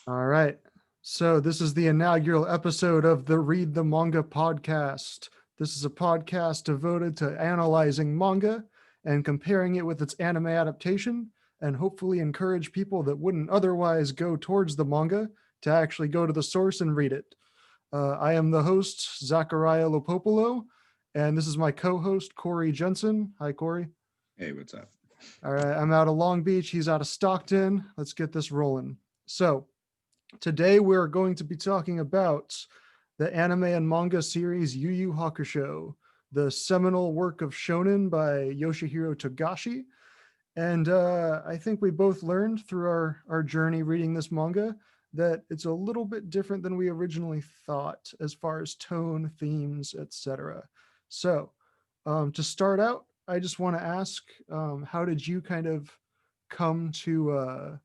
All right. So, this is the inaugural episode of the Read the Manga podcast. This is a podcast devoted to analyzing manga and comparing it with its anime adaptation, and hopefully encourage people that wouldn't otherwise go towards the manga to actually go to the source and read it. I am the host, Zachariah Lopopolo, and this is my co host, Corey Jensen. Hi, Corey. Hey, what's up? All right. I'm out of Long Beach. He's out of Stockton. Let's get this rolling. So, today we're going to be talking about the anime and manga series Yu Yu Hakusho, the seminal work of shonen by Yoshihiro Togashi. And I think we both learned through our journey reading this manga that it's a little bit different than we originally thought as far as tone, themes, etc. So to start out, I just want to ask, how did you kind of come to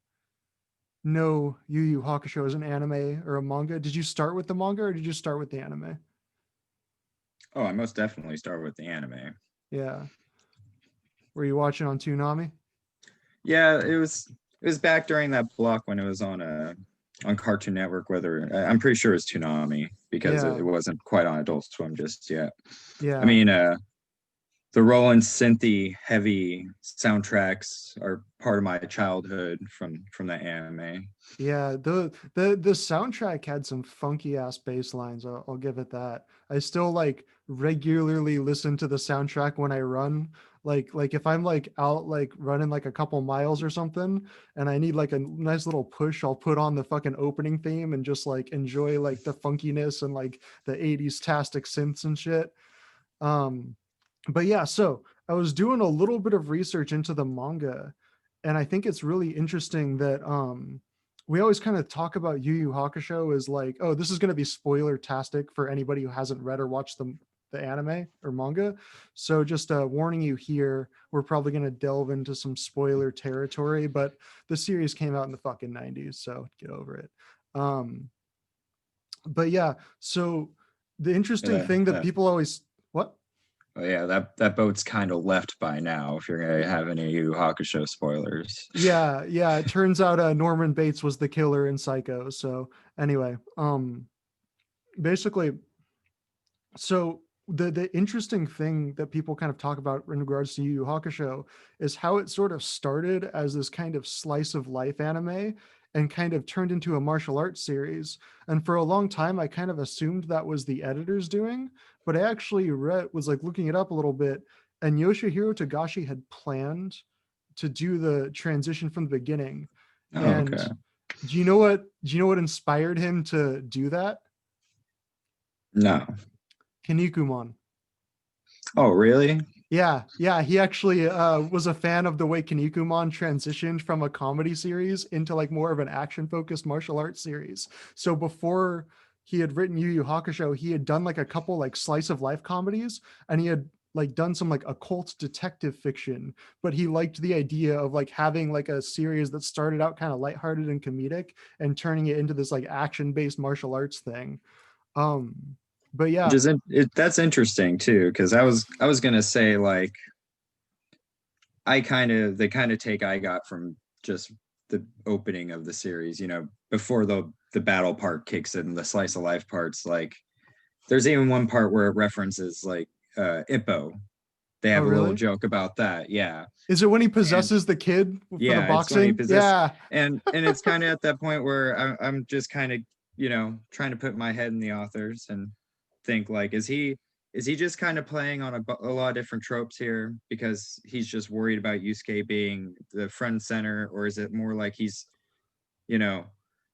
know Yu Yu Hakusho as an anime or a manga? Did you start with the manga or did you start with the anime? Oh, I most definitely start with the anime. Yeah. Were you watching on Toonami? Yeah, it was back during that block when it was on Cartoon Network. Whether I'm pretty sure it's Toonami because it Yeah. wasn't quite on Adult Swim just yet. I Yeah. mean, the Roland Synthy heavy soundtracks are part of my childhood from that anime. Yeah, the soundtrack had some funky ass bass lines. I'll give it that. I still like regularly listen to the soundtrack when I run. Like if I'm like out like running like a couple miles or something, and I need like a nice little push, I'll put on the fucking opening theme and just like enjoy like the funkiness and like the 80s tastic synths and shit. Um, but yeah, so I was doing a little bit of research into the manga, and I think it's really interesting that we always kind of talk about Yu Yu Hakusho as like, oh, this is going to be spoiler tastic for anybody who hasn't read or watched the anime or manga. So just warning you here, we're probably going to delve into some spoiler territory, but the series came out in the fucking 90s, so get over it. Um, but yeah, so the interesting Uh, thing that uh, people always what? yeah, that boat's kind of left by now. If you're gonna have any Yu Yu Hakusho spoilers. Yeah, yeah. It turns out Norman Bates was the killer in Psycho. So anyway, basically, so the interesting thing that people kind of talk about in regards to Yu Yu Hakusho is how it sort of started as this kind of slice of life anime and kind of turned into a martial arts series. And for a long time, I kind of assumed that was the editors doing, but I actually was like looking it up a little bit, and Yoshihiro Togashi had planned to do the transition from the beginning. Oh, And okay. do you know what inspired him to do that? No. Kinnikuman. Oh, really? Yeah, yeah, he actually was a fan of the way Kinnikuman transitioned from a comedy series into like more of an action-focused martial arts series. So before he had written Yu Yu Hakusho, he had done like a couple like slice of life comedies, and he had like done some like occult detective fiction. But he liked the idea of like having like a series that started out kind of lighthearted and comedic and turning it into this like action-based martial arts thing. Um, but Which yeah, is that's interesting too, because I was gonna say like the kind of take I got from just the opening of the series, before the battle part kicks in, the slice of life parts, like there's even one part where it references like Ippo. They oh have a little really? joke about that, yeah. Is it when he And possesses the kid for the yeah, it's when he boxing? possesses, Yeah. and it's kind of at that point where I'm just kind of trying to put my head in the authors and think like, is he just kind of playing on a lot of different tropes here because he's just worried about Yusuke being the front center, or is it more like he's you know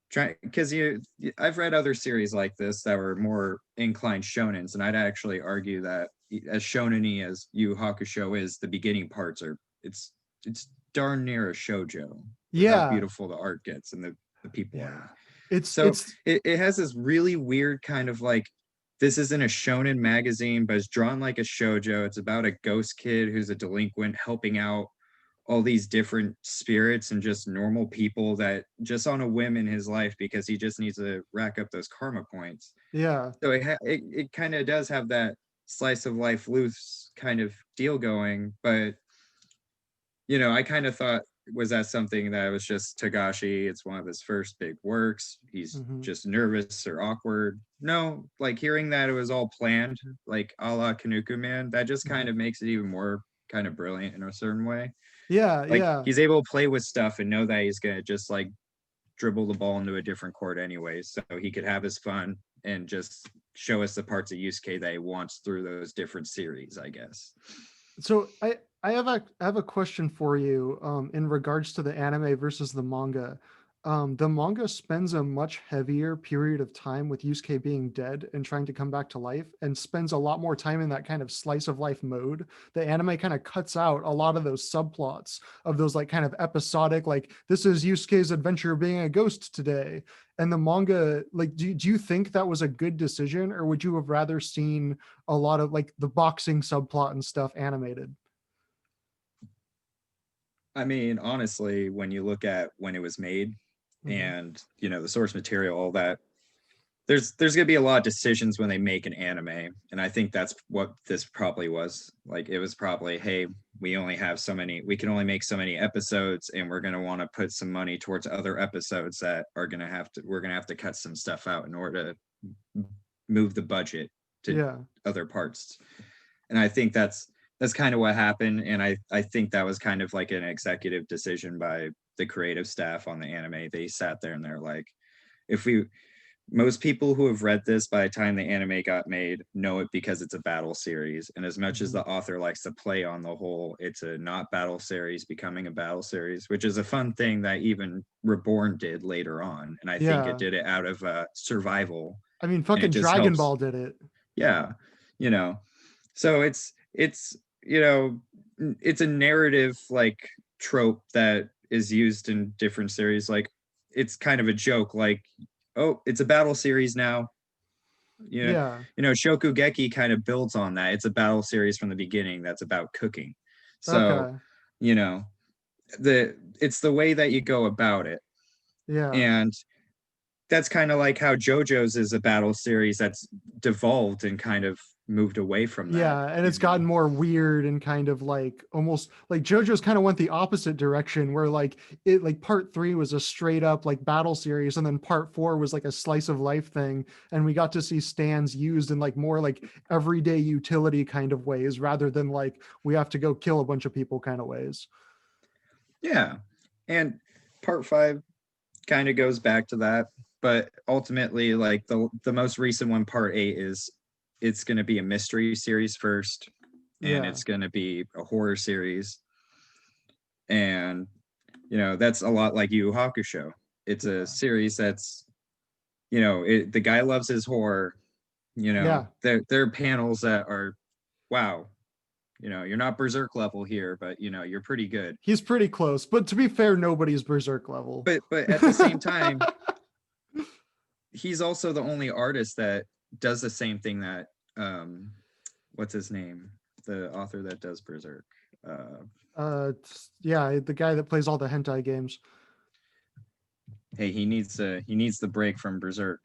trying, because I've read other series like this that were more inclined shonens, and I'd actually argue that as shonen-y as Yu Hakusho is, the beginning parts are it's darn near a shojo with how Yeah. beautiful the art gets and the people are. Yeah. It's So it's it has this really weird kind of like, this isn't a shonen magazine, but it's drawn like a shojo. It's about a ghost kid who's a delinquent helping out all these different spirits and just normal people that just on a whim in his life because he just needs to rack up those karma points. yeah. So it kind of does have that slice of life loose kind of deal going, but I kind of thought was that something that was just Togashi? It's one of his first big works. He's Mhm. just nervous or awkward. No, like hearing that it was all planned, like a la Kanuku Man, that just kind Mhm. of makes it even more kind of brilliant in a certain way. Yeah, Like yeah. he's able to play with stuff and know that he's gonna just like dribble the ball into a different court anyway, so he could have his fun and just show us the parts of Yusuke that he wants through those different series, I guess. So I have a question for you in regards to the anime versus the manga. The manga spends a much heavier period of time with Yusuke being dead and trying to come back to life, and spends a lot more time in that kind of slice of life mode. The anime kind of cuts out a lot of those subplots of those like kind of episodic, like this is Yusuke's adventure being a ghost today. And the manga, like, do you think that was a good decision, or would you have rather seen a lot of like the boxing subplot and stuff animated? I mean, honestly, when you look at when it was made Mhm. and the source material, all that, there's gonna be a lot of decisions when they make an anime. And I think that's what this probably was. Like it was probably, hey, we can only make so many episodes, and we're gonna want to put some money towards other episodes that we're gonna have to cut some stuff out in order to move the budget to Yeah. other parts. And I think that's kind of what happened. And I think that was kind of like an executive decision by the creative staff on the anime. They sat there and they're like, if we most people who have read this by the time the anime got made know it because it's a battle series. And as much as Mhm. the author likes to play on the whole, it's a not battle series becoming a battle series, which is a fun thing that even Reborn did later on. And I think it Yeah. did it out of survival, I mean, and it fucking just Dragon helps. Ball did it. Yeah, you know, so it's it's a narrative like trope that is used in different series. Like it's kind of a joke, like, oh, it's a battle series now. you know Yeah. Shokugeki kind of builds on that. It's a battle series from the beginning that's about cooking. So Okay. you know it's the way that you go about it. Yeah. And that's kind of like how JoJo's is a battle series that's devolved and kind of moved away from that Yeah, and you it's know gotten more weird and kind of like almost like JoJo's kind of went the opposite direction where like it like part 3 was a straight up like battle series, and then part 4 was like a slice of life thing, and we got to see stands used in like more like everyday utility kind of ways rather than like we have to go kill a bunch of people kind of ways. Yeah. And part 5 kind of goes back to that, but ultimately like the most recent one, part 8, is it's going to be a mystery series first, and Yeah. it's going to be a horror series. And that's a lot like Yu Yu Hakusho. It's a Yeah. series that's the guy loves his horror. Yeah. There are panels that are, wow, you're not berserk level here, but you're pretty good. He's pretty close, but to be fair, nobody's berserk level. But at the same time, he's also the only artist that does the same thing that what's his name, the author that does Berserk. uh Yeah, the guy that plays all the hentai games. Hey, he needs the break from Berserk.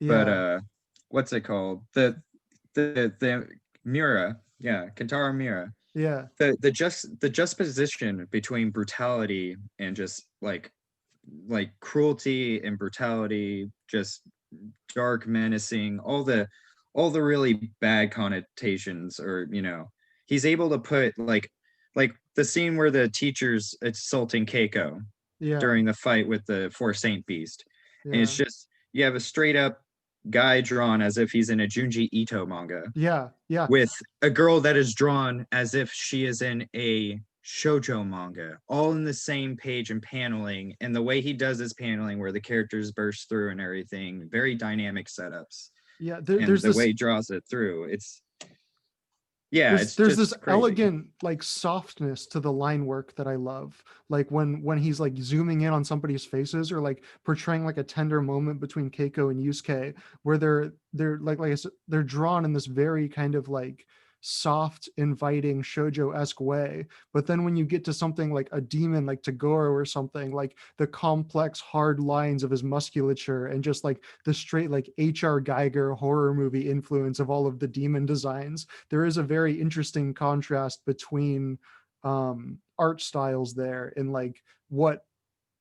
But Yeah. what's it called, the Mura, yeah, Kentaro Mura. Yeah. The juxtaposition between brutality and just like cruelty and brutality, just dark, menacing, all the really bad connotations. Or he's able to put like the scene where the teacher's assaulting Keiko Yeah. during the fight with the Four Saint Beast. And it's Yeah. just, you have a straight up guy drawn as if he's in a Junji Ito manga, Yeah. Yeah. with a girl that is drawn as if she is in a shoujo manga, all in the same page and paneling. And the way he does his paneling, where the characters burst through and everything, very dynamic setups. Yeah. And the way he draws it through, yeah, it's There's this just crazy. elegant like softness to the line work that I love. Like when he's like zooming in on somebody's faces or like portraying like a tender moment between Keiko and Yusuke, where they're like I said, they're drawn in this very kind of like soft, inviting shoujo-esque way. But then when you get to something like a demon like Tagoro or something, like the complex hard lines of his musculature and just like the straight like HR Geiger horror movie influence of all of the demon designs, there is a very interesting contrast between art styles there, and like what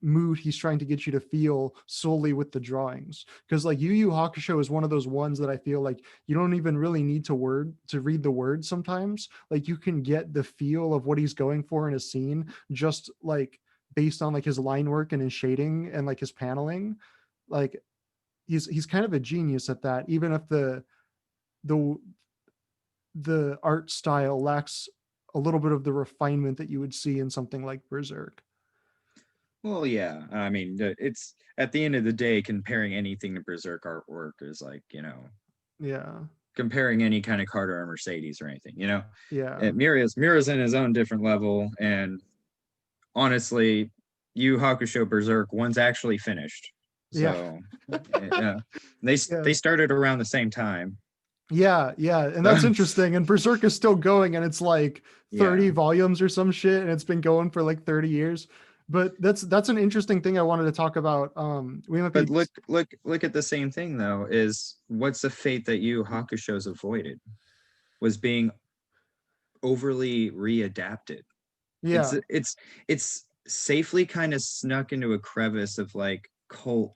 mood he's trying to get you to feel solely with the drawings. Because like Yu Yu Hakusho is one of those ones that I feel like you don't even really need to read the words sometimes. Like you can get the feel of what he's going for in a scene just like based on like his line work and his shading and like his paneling. Like he's kind of a genius at that, even if the the art style lacks a little bit of the refinement that you would see in something like Berserk. Well, yeah. I mean, it's at the end of the day, comparing anything to Berserk artwork is like, Yeah. comparing any kind of Carter or Mercedes or anything, Yeah. Mira's in his own different level. And honestly, Yu Hakusho Berserk, one's actually finished. Yeah. So yeah, they Yeah. they started around the same time. Yeah, yeah, and that's So, interesting. And Berserk is still going, and it's like yeah. 30 volumes or some shit, and it's been going for like 30 years. But that's an interesting thing I wanted to talk about. We might But be look at the same thing though, is what's the fate that Yu Hakusho's avoided was being overly readapted. It's yeah. it's it's safely kind of snuck into a crevice of like cult,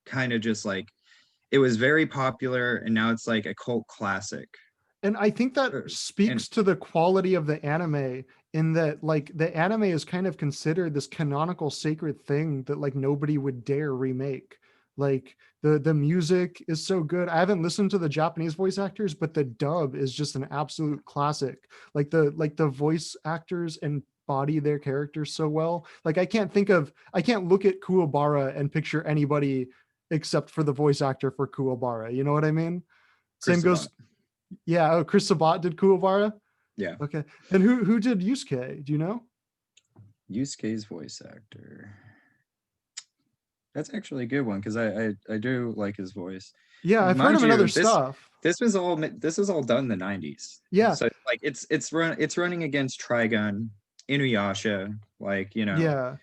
kind of just like it was very popular and now it's like a cult classic. And I think that And speaks to the quality of the anime, in that like the anime is kind of considered this canonical sacred thing that like nobody would dare remake. Like the music is so good. I haven't listened to the Japanese voice actors, but the dub is just an absolute classic. Like the voice actors embody their characters so well. Like I can't look at Kuwabara and picture anybody except for the voice actor for Kuwabara. You know what I mean? Same Chris Sabat. goes. Yeah. Oh, Chris Sabat did Kuwabara. Yeah. Okay. And who did Yusuke? Do you know? Yusuke's voice actor. That's actually a good one because I do like his voice. Yeah, I've heard Mind him in other you, stuff. this was all done in the 90s. Yeah. So like it's running against Trigun, Inuyasha, like, Yeah.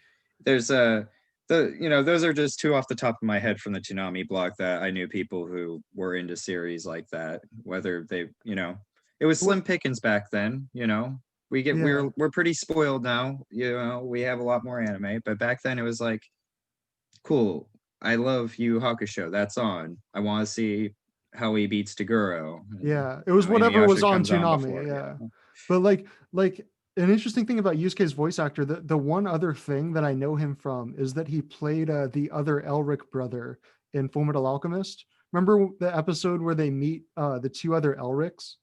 there's those are just two off the top of my head from the Toonami block that I knew people who were into series like that, whether they, it was slim pickings back then, Yeah. we're pretty spoiled now, we have a lot more anime, but back then it was like, cool, I love Yu Hakusho, that's on. I want to see how he beats Taguro. Yeah. It was whatever was Inuyasha on comes on Toonami. before, Yeah. yeah. But like an interesting thing about Yusuke's voice actor, the one other thing that I know him from is that he played the other Elric brother in Fullmetal Alchemist. Remember the episode where they meet the two other Elrics?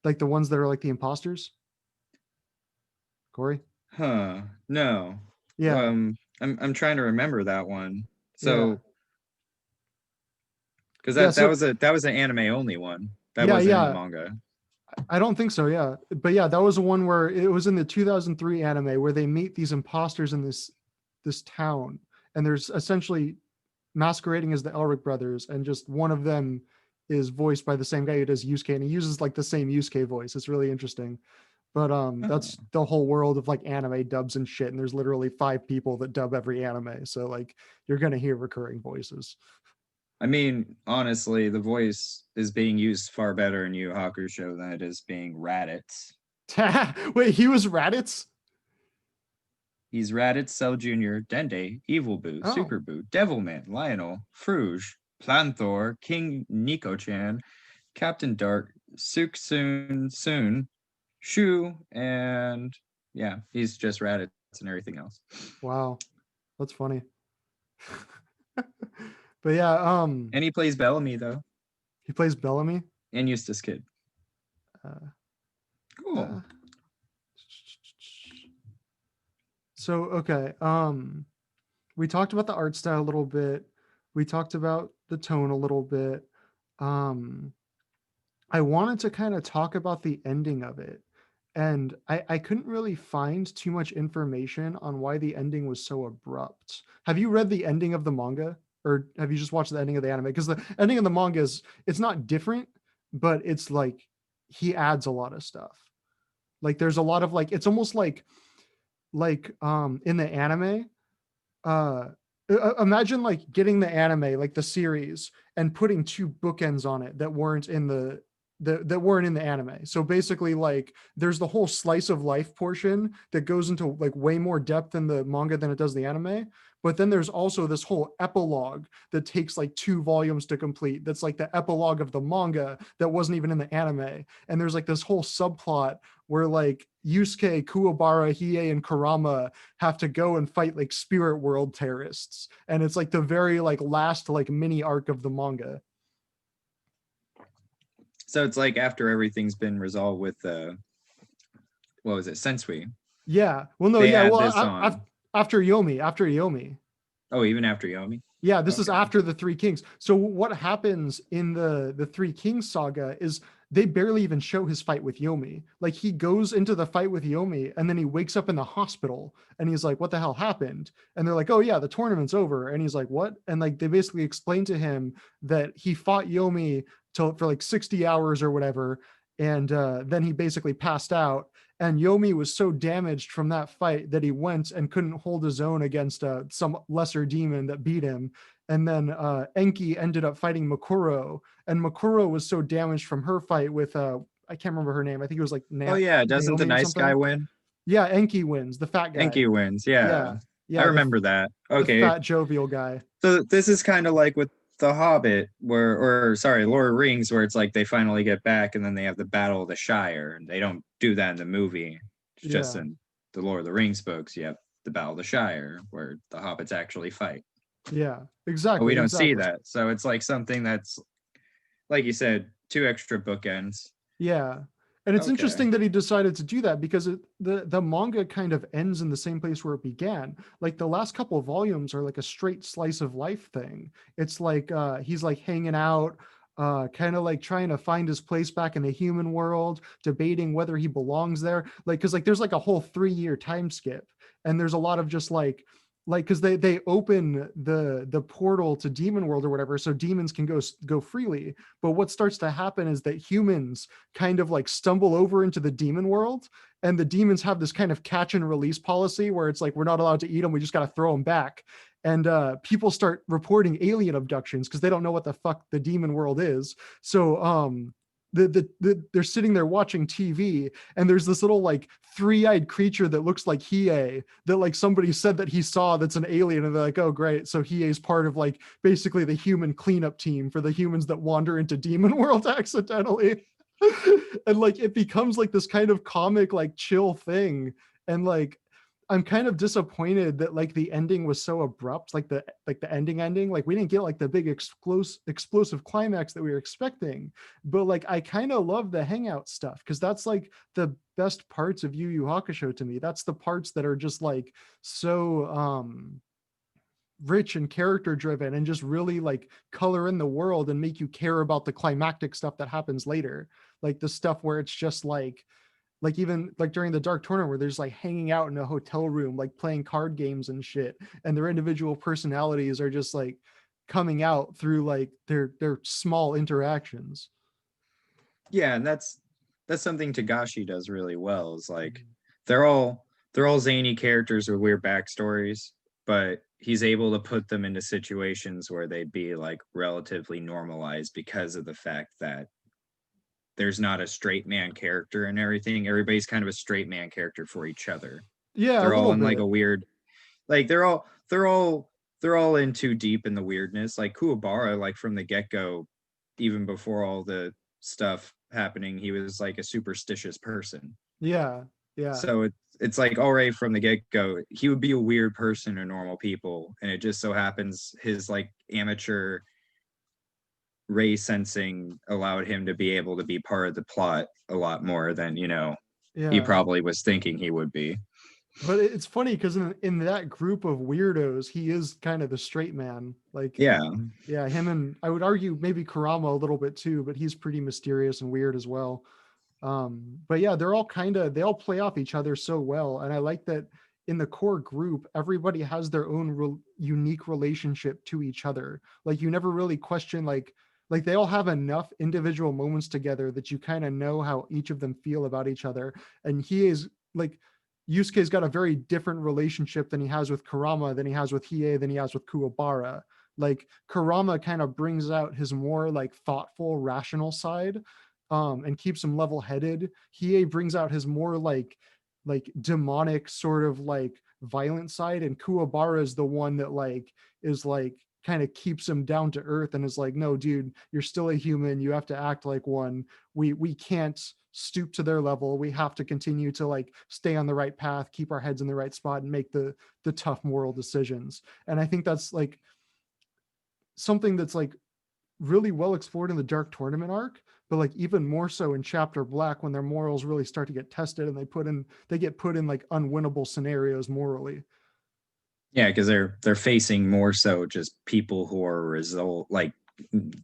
Like the ones that are like the imposters? Corey? Huh. No. Yeah. I'm trying to remember that one. Yeah. So, because Yeah. that So was an anime only one. That yeah, wasn't in the yeah. manga. I don't think so. Yeah, but yeah, that was the one where it was in the 2003 anime where they meet these imposters in this town, and there's essentially masquerading as the Elric brothers, and just one of them is voiced by the same guy who does Yusuke, and he uses like the same Yusuke voice. It's really interesting. But Oh. that's the whole world of like anime dubs and shit, and there's literally 5 people that dub every anime, so like you're gonna hear recurring voices. I mean, honestly, the voice is being used far better in Yu Yu Hakusho than it is being Raditz. Wait, he was Raditz? He's Raditz, Cell Jr., Dende, Evil Boo, Oh, Super Boo, Devilman, Lionel, Fruge, Planthor, King Nico-chan, Captain Dark, Soon, Shu, and yeah, he's just Raditz and everything else. wow, that's funny. But yeah, And he plays Bellamy though, he plays Bellamy. and Eustace Kid. Uh, Cool. uh, so okay, we talked about the art style a little bit. We talked about the tone a little bit. Um, I wanted to kind of talk about the ending of it. And I couldn't really find too much information on why the ending was so abrupt. Have you read the ending of the manga? Or have you just watched the ending of the anime? Because the ending of the manga is, it's not different, but it's like he adds a lot of stuff. Like there's a lot of like, it's almost like in the anime, uh imagine like getting the anime, like the series, and putting two bookends on it that weren't in the that weren't in the anime. So basically, like, there's the whole slice of life portion that goes into like way more depth in the manga than it does the anime. But then there's also this whole epilogue that takes like 2 volumes to complete. That's like the epilogue of the manga that wasn't even in the anime. And there's like this whole subplot where like Yusuke, Kuwabara, Hiei, and Kurama have to go and fight like spirit world terrorists. And it's like the very like last like mini arc of the manga. So it's like after everything's been resolved with what was it, Sensui? Yeah. Well, no, They yeah. add Well, this on. after Yomi. Oh, even after Yomi? Yeah, this is Okay. after the Three Kings. So what happens in the Three Kings saga is they barely even show his fight with Yomi. Like he goes into the fight with Yomi and then he wakes up in the hospital and he's like, "What the hell happened?" And they're like, "Oh yeah, the tournament's over." And he's like, "What?" And like they basically explain to him that he fought Yomi for like 60 hours or whatever, and then he basically passed out. And Yomi was so damaged from that fight that he went and couldn't hold his own against some lesser demon that beat him. And then Enki ended up fighting Makuro, and Makuro was so damaged from her fight with I can't remember her name. I think it was like Oh yeah, doesn't the Naomi or nice guy something. win? Yeah, Enki wins, the fat guy. Enki wins. Yeah. Yeah, I yeah, remember that. the Okay. fat jovial guy. So this is kind of like with The Hobbit, where, or sorry, Lord of the Rings, where it's like they finally get back and then they have the Battle of the Shire. And they don't do that in the movie. It's just Yeah, in the Lord of the Rings books, you have the Battle of the Shire, where the hobbits actually fight. yeah, But we exactly, don't see exactly. that. So it's like something that's, like you said, 2 extra bookends. Yeah. And it's Okay. interesting that he decided to do that because the manga kind of ends in the same place where it began. Like the last couple of volumes are like a straight slice of life thing. It's like he's like hanging out, kind of like trying to find his place back in the human world, debating whether he belongs there. Like because like there's like a whole 3 year time skip, and there's a lot of just like because they open the portal to demon world or whatever so demons can go freely. But what starts to happen is that humans kind of like stumble over into the demon world, and the demons have this kind of catch and release policy where it's like we're not allowed to eat them, we just got to throw them back. And people start reporting alien abductions because they don't know what the fuck the demon world is. So they're sitting there watching TV, and there's this little like 3-eyed creature that looks like Hiei that like somebody said that he saw that's an alien, and they're like, oh great, so Hiei's part of like basically the human cleanup team for the humans that wander into demon world accidentally. And like it becomes like this kind of comic like chill thing. And like I'm kind of disappointed that like the ending was so abrupt, like the ending, like we didn't get like the big explosive climax that we were expecting. But like I kind of love the hangout stuff because that's like the best parts of Yu Yu Hakusho to me. That's the parts that are just like so rich and character driven and just really like color in the world and make you care about the climactic stuff that happens later. Like the stuff where it's just like even like during the dark tournament where there's like hanging out in a hotel room like playing card games and shit, and their individual personalities are just like coming out through like their small interactions. Yeah, and that's something Tagashi does really well. Is like they're all they're all zany characters with weird backstories, but he's able to put them into situations where they'd be like relatively normalized because of the fact that there's not a straight man character and everything. Everybody's kind of a straight man character for each other. Yeah, a They're all little in like bit. a weird, like they're all in too deep in the weirdness. Like Kuwabara, like from the get go, even before all the stuff happening, he was like a superstitious person. Yeah, yeah, So it's like already from the get go, he would be a weird person to normal people, and it just so happens his like amateur ray sensing allowed him to be able to be part of the plot a lot more than he yeah. probably was thinking he would be. But it's funny because in that group of weirdos he is kind of the straight man. Like Yeah, yeah, him, and I would argue maybe Karama a little bit too, but he's pretty mysterious and weird as well. But yeah, they're all kind of, they all play off each other so well. And I like that in the core group everybody has their own unique relationship to each other. Like you never really question like they all have enough individual moments together that you kind of know how each of them feel about each other. And he is like, Yusuke's got a very different relationship than he has with Karama, than he has with Hiei, than he has with Kuwabara. Like Karama kind of brings out his more like thoughtful, rational side, and keeps him level-headed. Hiei brings out his more like demonic sort of like violent side, and Kuwabara is the one that like is like kind of keeps him down to earth and is like, no dude, you're still a human, you have to act like one. We can't stoop to their level, we have to continue to like stay on the right path, keep our heads in the right spot, and make the tough moral decisions. And I think that's like something that's like really well explored in the Dark Tournament arc, but like even more so in Chapter Black, when their morals really start to get tested and they get put in like unwinnable scenarios morally. Yeah, because they're facing more so just people who are result like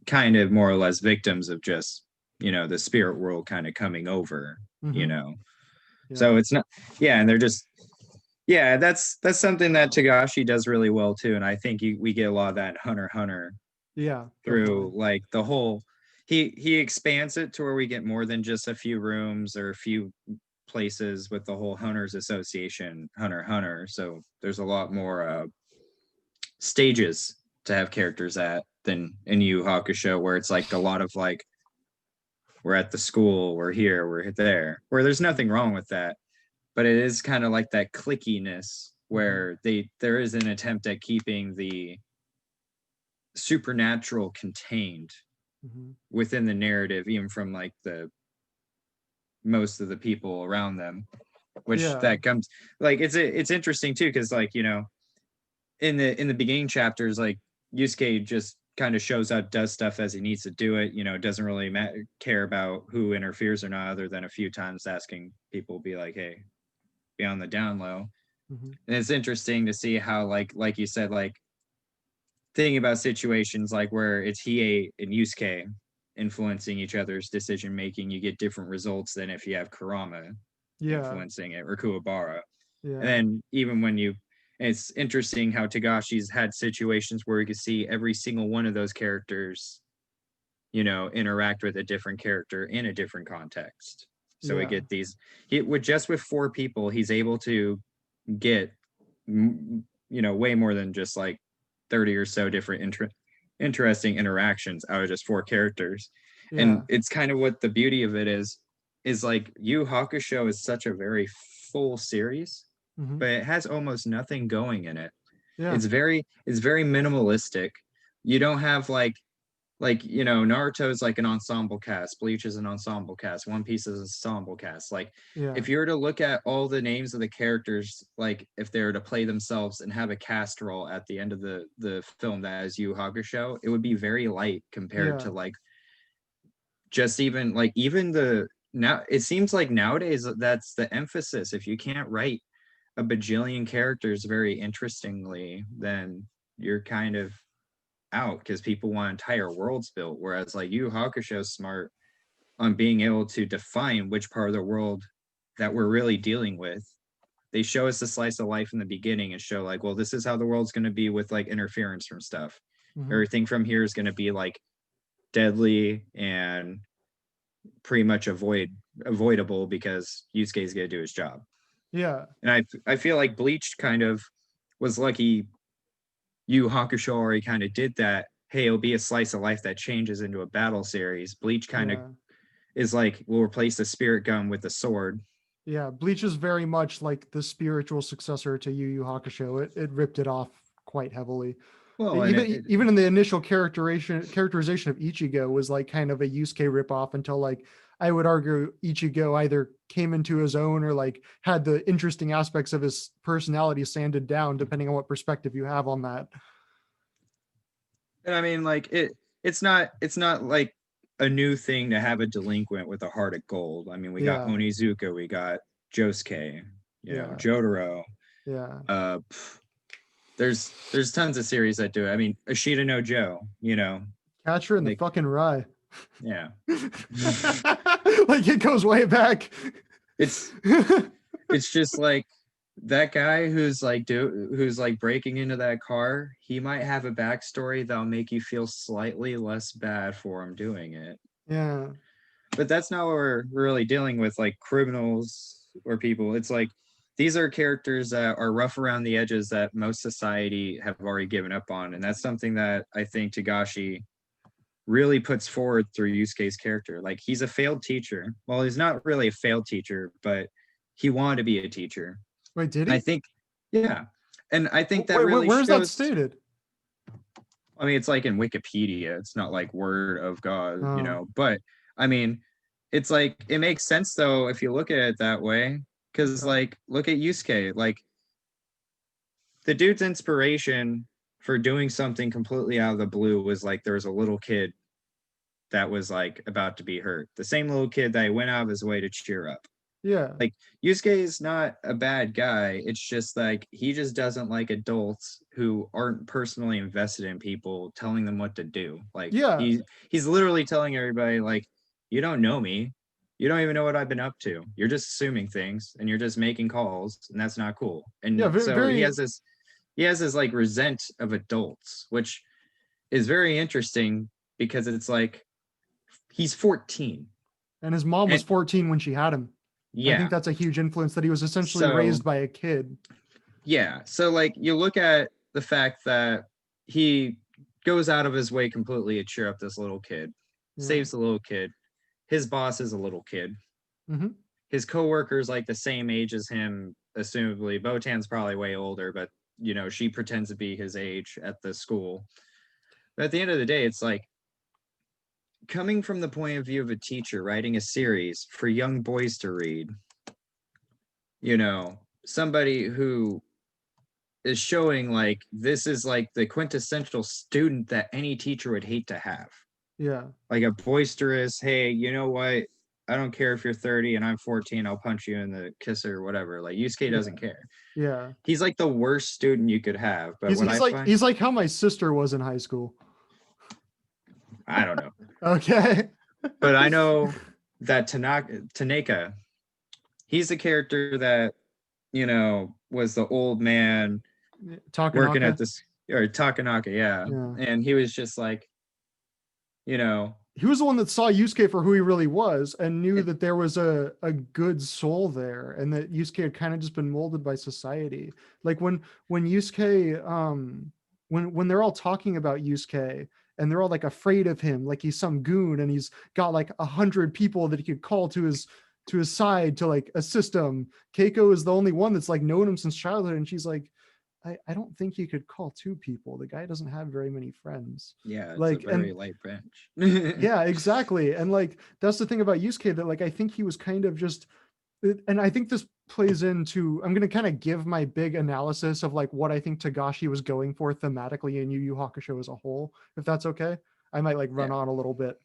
kind of more or less victims of just, the spirit world kind of coming over, you Mm-hmm. know. Yeah. So it's not, yeah, and they're just, yeah, that's something that Tagashi does really well too, and I think we get a lot of that in Hunter x Hunter Yeah, definitely. through like the whole. He expands it to where we get more than just a few rooms or a few places with the whole Hunters Association, Hunter x Hunter. So there's a lot more stages to have characters at than in Yu Hakusho, where it's like a lot of like, we're at the school, we're here, we're there, where there's nothing wrong with that, but it is kind of like that clickiness Mm-hmm. where there is an attempt at keeping the supernatural contained Mm-hmm. within the narrative, even from like the most of the people around them, which Yeah. that comes like it's interesting too, because like, in the beginning chapters, like Yusuke just kind of shows up, does stuff as he needs to do it, doesn't really care about who interferes or not, other than a few times asking people, be like, hey, be on the down low. Mm-hmm. And it's interesting to see how like you said, like thinking about situations like where it's Hiei and Yusuke influencing each other's decision making, you get different results than if you have Kurama Yeah. influencing it, or Kuwabara. And Yeah. then even when it's interesting how Tagashi's had situations where you can see every single one of those characters, interact with a different character in a different context. So we Yeah. get these, with 4 people, he's able to get, way more than just like 30 or so different interesting interactions out of just 4 characters. And Yeah. it's kind of what the beauty of it is like Yu Hakusho is such a very full series, Mm-hmm. but it has almost nothing going in it. Yeah. It's very minimalistic. You don't have Naruto's like an ensemble cast, Bleach is an ensemble cast, One Piece is an ensemble cast. Like Yeah. if you were to look at all the names of the characters, like if they were to play themselves and have a cast roll at the end of the film that is Yu Hakusho, it would be very light compared Yeah. to like just even the now it seems like nowadays that's the emphasis. If you can't write a bajillion characters very interestingly, then you're kind of out, because people want entire worlds built. Whereas like Yu Hakusho's smart on being able to define which part of the world that we're really dealing with. They show us the slice of life in the beginning and show like, well, this is how the world's going to be with like interference from stuff. Mm-hmm. Everything from here is going to be like deadly and pretty much avoidable because Yusuke's going to do his job. Yeah. And I feel like Bleach kind of was lucky Yu Hakusho already kind of did that. Hey, it'll be a slice of life that changes into a battle series. Bleach kind of Yeah. is like, we'll replace the spirit gun with the sword. Yeah. Bleach is very much like the spiritual successor to Yu Yu Hakusho. It ripped it off quite heavily. Well, and Even in the initial characterization of Ichigo was like kind of a Yusuke ripoff, until like I would argue Ichigo either came into his own or like had the interesting aspects of his personality sanded down, depending on what perspective you have on that. I mean, like it's not like a new thing to have a delinquent with a heart of gold. I mean, we got Yeah. Onizuka, we got Josuke, Yeah. Jotaro. Yeah. Uh, there's tons of series that do it. I mean, Ashita no Joe, Catcher in the like fucking Rye. yeah. Like it goes way back. It's it's just like that guy who's like breaking into that car, he might have a backstory that'll make you feel slightly less bad for him doing it. Yeah. But that's not what we're really dealing with, like criminals or people. It's like these are characters that are rough around the edges that most society have already given up on. And that's something that I think Tagashi really puts forward through Yusuke's character. Like he's a failed teacher. Well, he's not really a failed teacher, but he wanted to be a teacher. Wait, did I he? think, yeah. And I think that Wait, really where's that shows, stated? I mean, it's like in Wikipedia, it's not like word of God, Oh, but I mean, it's like, it makes sense though, if you look at it that way. Cause okay. like, look at Yusuke, like the dude's inspiration for doing something completely out of the blue was like, there was a little kid that was like about to be hurt. The same little kid that he went out of his way to cheer up. Yeah. Like Yusuke is not a bad guy. It's just like he just doesn't like adults who aren't personally invested in people telling them what to do. Like Yeah. he's literally telling everybody like, you don't know me. You don't even know what I've been up to. You're just assuming things and you're just making calls, and that's not cool. Yeah. And Very, so very. he has this like resent of adults, which is very interesting because it's like he's 14. And his mom was And 14 when she had him. I think yeah. that's a huge influence that he was essentially So raised by a kid. yeah. So like you look at the fact that he goes out of his way completely to cheer up this little kid, Yeah. saves the little kid. His boss is a little kid. Hmm. His coworker's like the same age as him, assumably. Botan's probably way older, but she pretends to be his age at the school. But at the end of the day, it's like coming from the point of view of a teacher writing a series for young boys to read, somebody who is showing like this is like the quintessential student that any teacher would hate to have. Yeah. Like a boisterous, hey, you know what? I don't care if you're 30 and I'm 14, I'll punch you in the kisser or whatever. Like Yusuke Yeah. doesn't care. Yeah. He's like the worst student you could have. But He's what he's I like find, he's like how my sister was in high school. I don't know. Okay. But I know that Tanaka, he's a character that, was the old man working at Takanaka. this, or Takanaka, yeah. Yeah. And he was just like, you know, He was the one that saw Yusuke for who he really was and knew it, that there was a good soul there and that Yusuke had kind of just been molded by society. Like when Yusuke when they're all talking about Yusuke and they're all like afraid of him, like he's some goon and he's got like 100 people that he could call to his side to like assist him. Keiko is the only one that's like known him since childhood, and she's like, I don't think you could call two people. The guy doesn't have very many friends. yeah, it's a Like, very and light bench. yeah, exactly. And like that's the thing about Yusuke, that like I think he was kind of just, and I think this plays into, I'm gonna kind of give my big analysis of like what I think Tagashi was going for thematically in Yu Yu Hakusho as a whole, if that's okay. I might like run Yeah. on a little bit.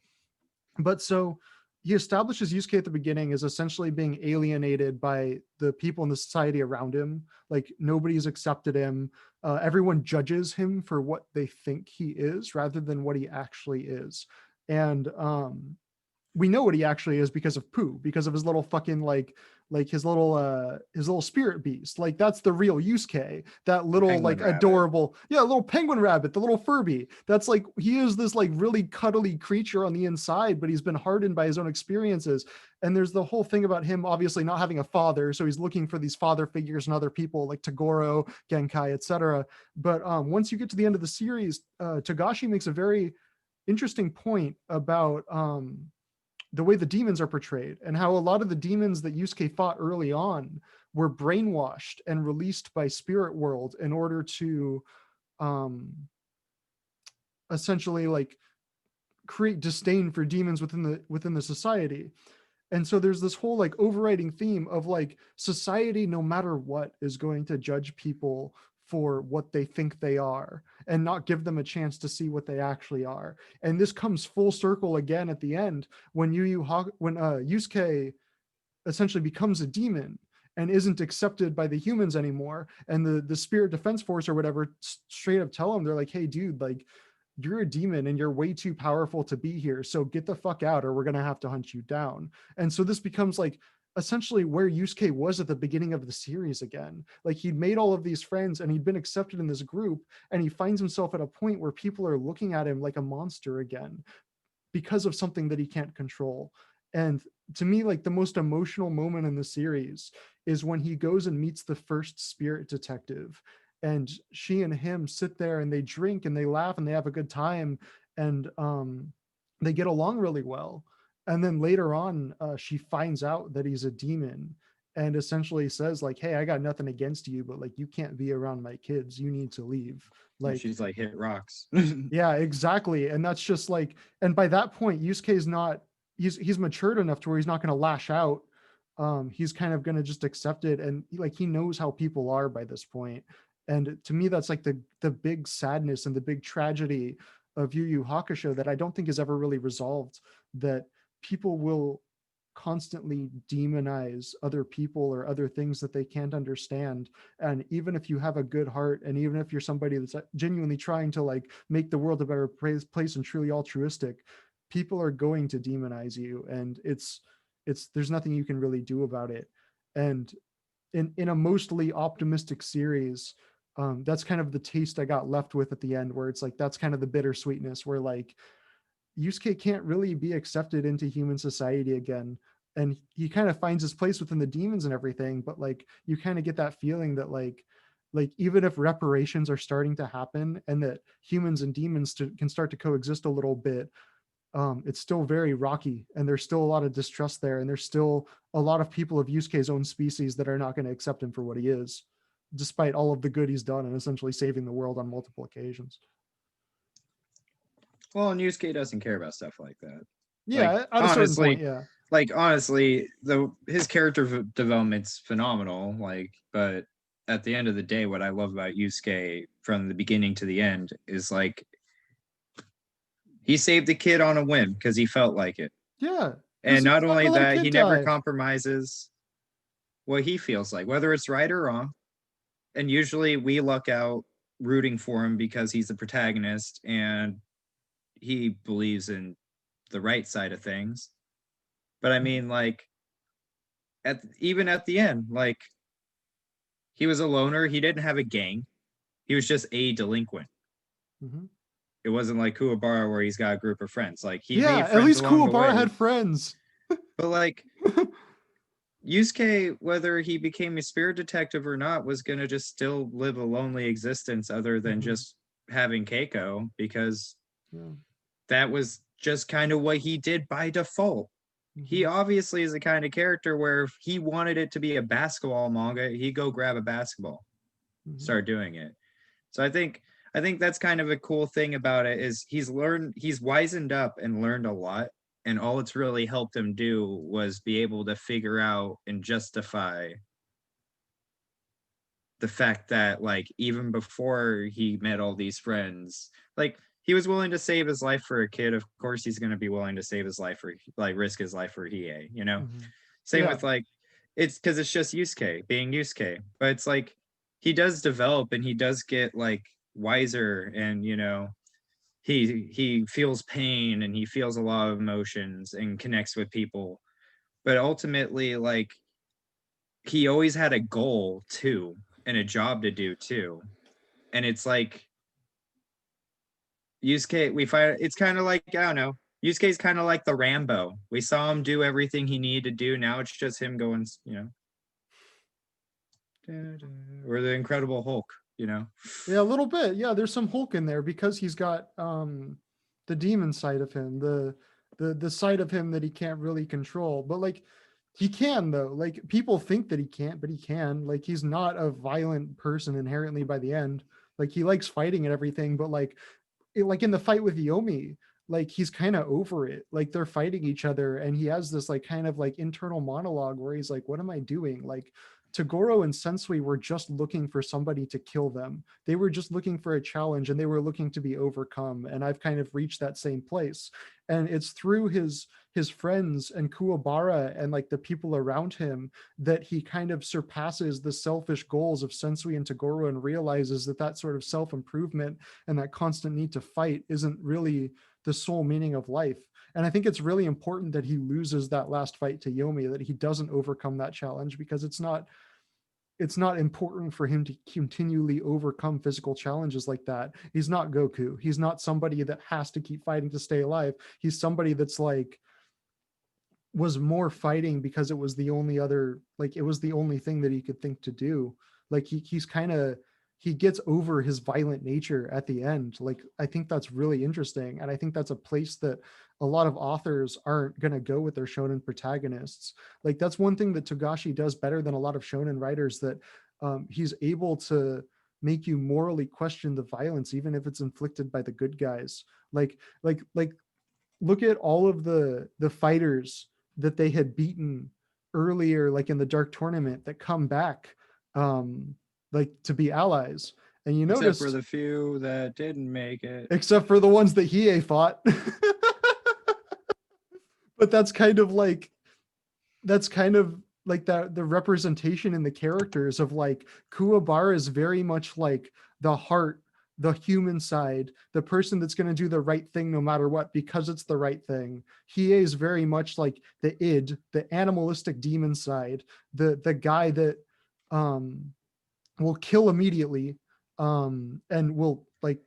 But so he establishes Yusuke at the beginning as essentially being alienated by the people in the society around him. Like nobody's accepted him. Everyone judges him for what they think he is rather than what he actually is. And we know what he actually is because of Pooh, because of his little fucking like his little spirit beast. Like that's the real Yusuke. That The little penguin like rabbit. adorable, yeah, little penguin rabbit, the little Furby. That's like he is this like really cuddly creature on the inside, but he's been hardened by his own experiences. And there's the whole thing about him obviously not having a father, so he's looking for these father figures and other people like Tagoro, Genkai, etc. But once you get to the end of the series, Togashi makes a very interesting point about the way the demons are portrayed and how a lot of the demons that Yusuke fought early on were brainwashed and released by Spirit World in order to um, essentially like create disdain for demons within the society. And so there's this whole like overriding theme of like society, no matter what, is going to judge people for what they think they are and not give them a chance to see what they actually are. And this comes full circle again at the end when Yusuke essentially becomes a demon and isn't accepted by the humans anymore. And the Spirit Defense Force or whatever straight up tell him, they're like, hey, dude, like you're a demon and you're way too powerful to be here. So get the fuck out or we're going to have to hunt you down. And so this becomes like essentially where Yusuke was at the beginning of the series again. Like he'd made all of these friends and he'd been accepted in this group, and he finds himself at a point where people are looking at him like a monster again because of something that he can't control. And to me, like the most emotional moment in the series is when he goes and meets the first spirit detective, and she and him sit there and they drink and they laugh and they have a good time. And they get along really well. And then later on, she finds out that he's a demon and essentially says like, hey, I got nothing against you, but like you can't be around my kids, you need to leave. Yeah, Like, she's like hit rocks. yeah, exactly. And that's just like, and by that point, Yusuke is not, he's matured enough to where he's not going to lash out. He's kind of going to just accept it. And like, he knows how people are by this point. And to me, that's like the big sadness and the big tragedy of Yu Yu Hakusho that I don't think is ever really resolved, that people will constantly demonize other people or other things that they can't understand. And even if you have a good heart, and even if you're somebody that's genuinely trying to like make the world a better place and truly altruistic, people are going to demonize you, and it's there's nothing you can really do about it. And in a mostly optimistic series, that's kind of the taste I got left with at the end, where it's like that's kind of the bittersweetness, where like Yusuke can't really be accepted into human society again. And he kind of finds his place within the demons and everything, but like you kind of get that feeling that like even if reparations are starting to happen and that humans and demons can start to coexist a little bit, it's still very rocky, and there's still a lot of distrust there, and there's still a lot of people of Yusuke's own species that are not going to accept him for what he is, despite all of the good he's done and essentially saving the world on multiple occasions. Well, and Yusuke doesn't care about stuff like that. Yeah, at a certain point, yeah. Like honestly, though his character development's phenomenal. Like, but at the end of the day, what I love about Yusuke from the beginning to the end is like he saved the kid on a whim because he felt like it. Yeah. And He's not not only gonna let a that, kid he never die. compromises what he feels like, whether it's right or wrong. And usually we luck out rooting for him because he's the protagonist and he believes in the right side of things. But I mean, like, even at the end, like, he was a loner. He didn't have a gang. He was just a delinquent. Mm-hmm. It wasn't like Kuwabara where he's got a group of friends. Like he Yeah, made at friends least along the Kuwabara way. had friends. But like Yusuke, whether he became a spirit detective or not, was gonna just still live a lonely existence other than Mm-hmm. just having Keiko, because Yeah. that was just kind of what he did by default. He Mm-hmm. obviously is the kind of character where if he wanted it to be a basketball manga, he'd go grab a basketball, Mm-hmm. start doing it. So I think that's kind of a cool thing about it is he's wizened up and learned a lot. And all it's really helped him do was be able to figure out and justify the fact that like even before he met all these friends, like he was willing to save his life for a kid. Of course he's going to be willing to save his life for like risk his life for Hiei, you know? Mm-hmm. Same Yeah. with like it's because it's just Yusuke being Yusuke. But it's like he does develop and he does get like wiser, and he feels pain and he feels a lot of emotions and connects with people. But ultimately, like he always had a goal too and a job to do too. And it's like Yusuke, we find it's kind of like, I don't know, Yusuke's kind of like the Rambo. We saw him do everything he needed to do. Now it's just him going, or the Incredible Hulk. Yeah, a little bit. Yeah, there's some Hulk in there because he's got the demon side of him, the side of him that he can't really control. But like he can though. Like people think that he can't, but he can. Like he's not a violent person inherently by the end. Like he likes fighting and everything, but like in the fight with Yomi, like he's kind of over it. Like they're fighting each other, and he has this like kind of like internal monologue where he's like, "What am I doing?" Like Toguro and Sensui were just looking for somebody to kill them. They were just looking for a challenge, and they were looking to be overcome. And I've kind of reached that same place. And it's through his friends and Kuwabara and like the people around him that he kind of surpasses the selfish goals of Sensui and Toguro and realizes that that sort of self-improvement and that constant need to fight isn't really the sole meaning of life. And I think it's really important that he loses that last fight to Yomi, that he doesn't overcome that challenge, because it's not important for him to continually overcome physical challenges like that. He's not Goku. He's not somebody that has to keep fighting to stay alive. He's somebody that's like was more fighting because it was the only other, like it was the only thing that he could think to do. Like he's kind of he gets over his violent nature at the end. Like, I think that's really interesting, and I think that's a place that a lot of authors aren't going to go with their shonen protagonists. Like, that's one thing that Togashi does better than a lot of shonen writers, that he's able to make you morally question the violence even if it's inflicted by the good guys. Like look at all of the fighters that they had beaten earlier, like in the Dark Tournament, that come back like to be allies. And you Except for noticed, the few that didn't make it. except for the ones that Hiei fought. But that's kind of like that, the representation in the characters of like Kuwabara is very much like the heart, the human side, the person that's going to do the right thing no matter what because it's the right thing. Hiei is very much like the id, the animalistic demon side, the guy that will kill immediately, and will like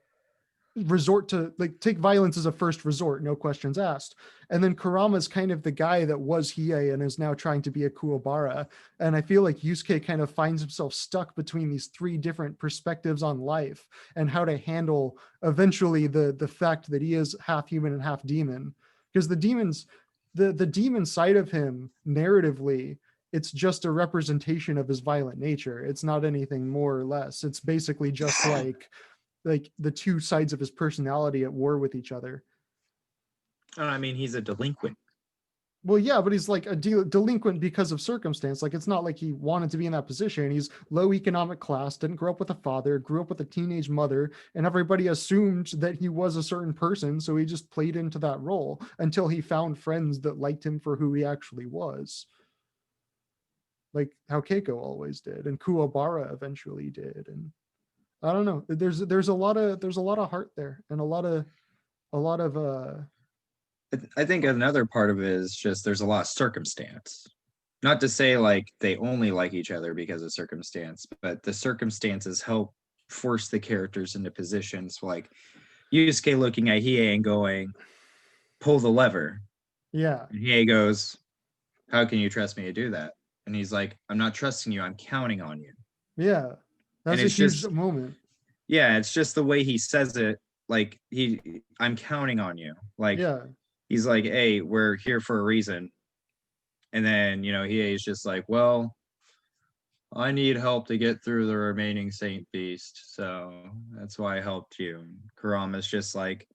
resort to like take violence as a first resort, no questions asked. And then Kurama's kind of the guy that was Hiei and is now trying to be a Kuwabara. And I feel like Yusuke kind of finds himself stuck between these three different perspectives on life and how to handle eventually the fact that he is half human and half demon. Because the demon side of him narratively, it's just a representation of his violent nature. It's not anything more or less. It's basically just like the two sides of his personality at war with each other. I mean, he's a delinquent. Well, yeah, but he's like a delinquent because of circumstance. Like, it's not like he wanted to be in that position. He's low economic class, didn't grow up with a father, grew up with a teenage mother, and everybody assumed that he was a certain person. So he just played into that role until he found friends that liked him for who he actually was. Like how Keiko always did, and Kuwabara eventually did. And I don't know. There's a lot of heart there, and a lot of I think another part of it is just there's a lot of circumstance. Not to say like they only like each other because of circumstance, but the circumstances help force the characters into positions like Yusuke looking at Hiei and going, pull the lever. yeah, And Hiei goes, how can you trust me to do that? And he's like, I'm not trusting you, I'm counting on you. yeah. And That's a it's huge just, moment. yeah, it's just the way he says it. Like I'm counting on you. Like Yeah, he's like, hey, we're here for a reason. And then, Hiei is just like, well, I need help to get through the remaining Saint Beast. So that's why I helped you. Kurama's just like,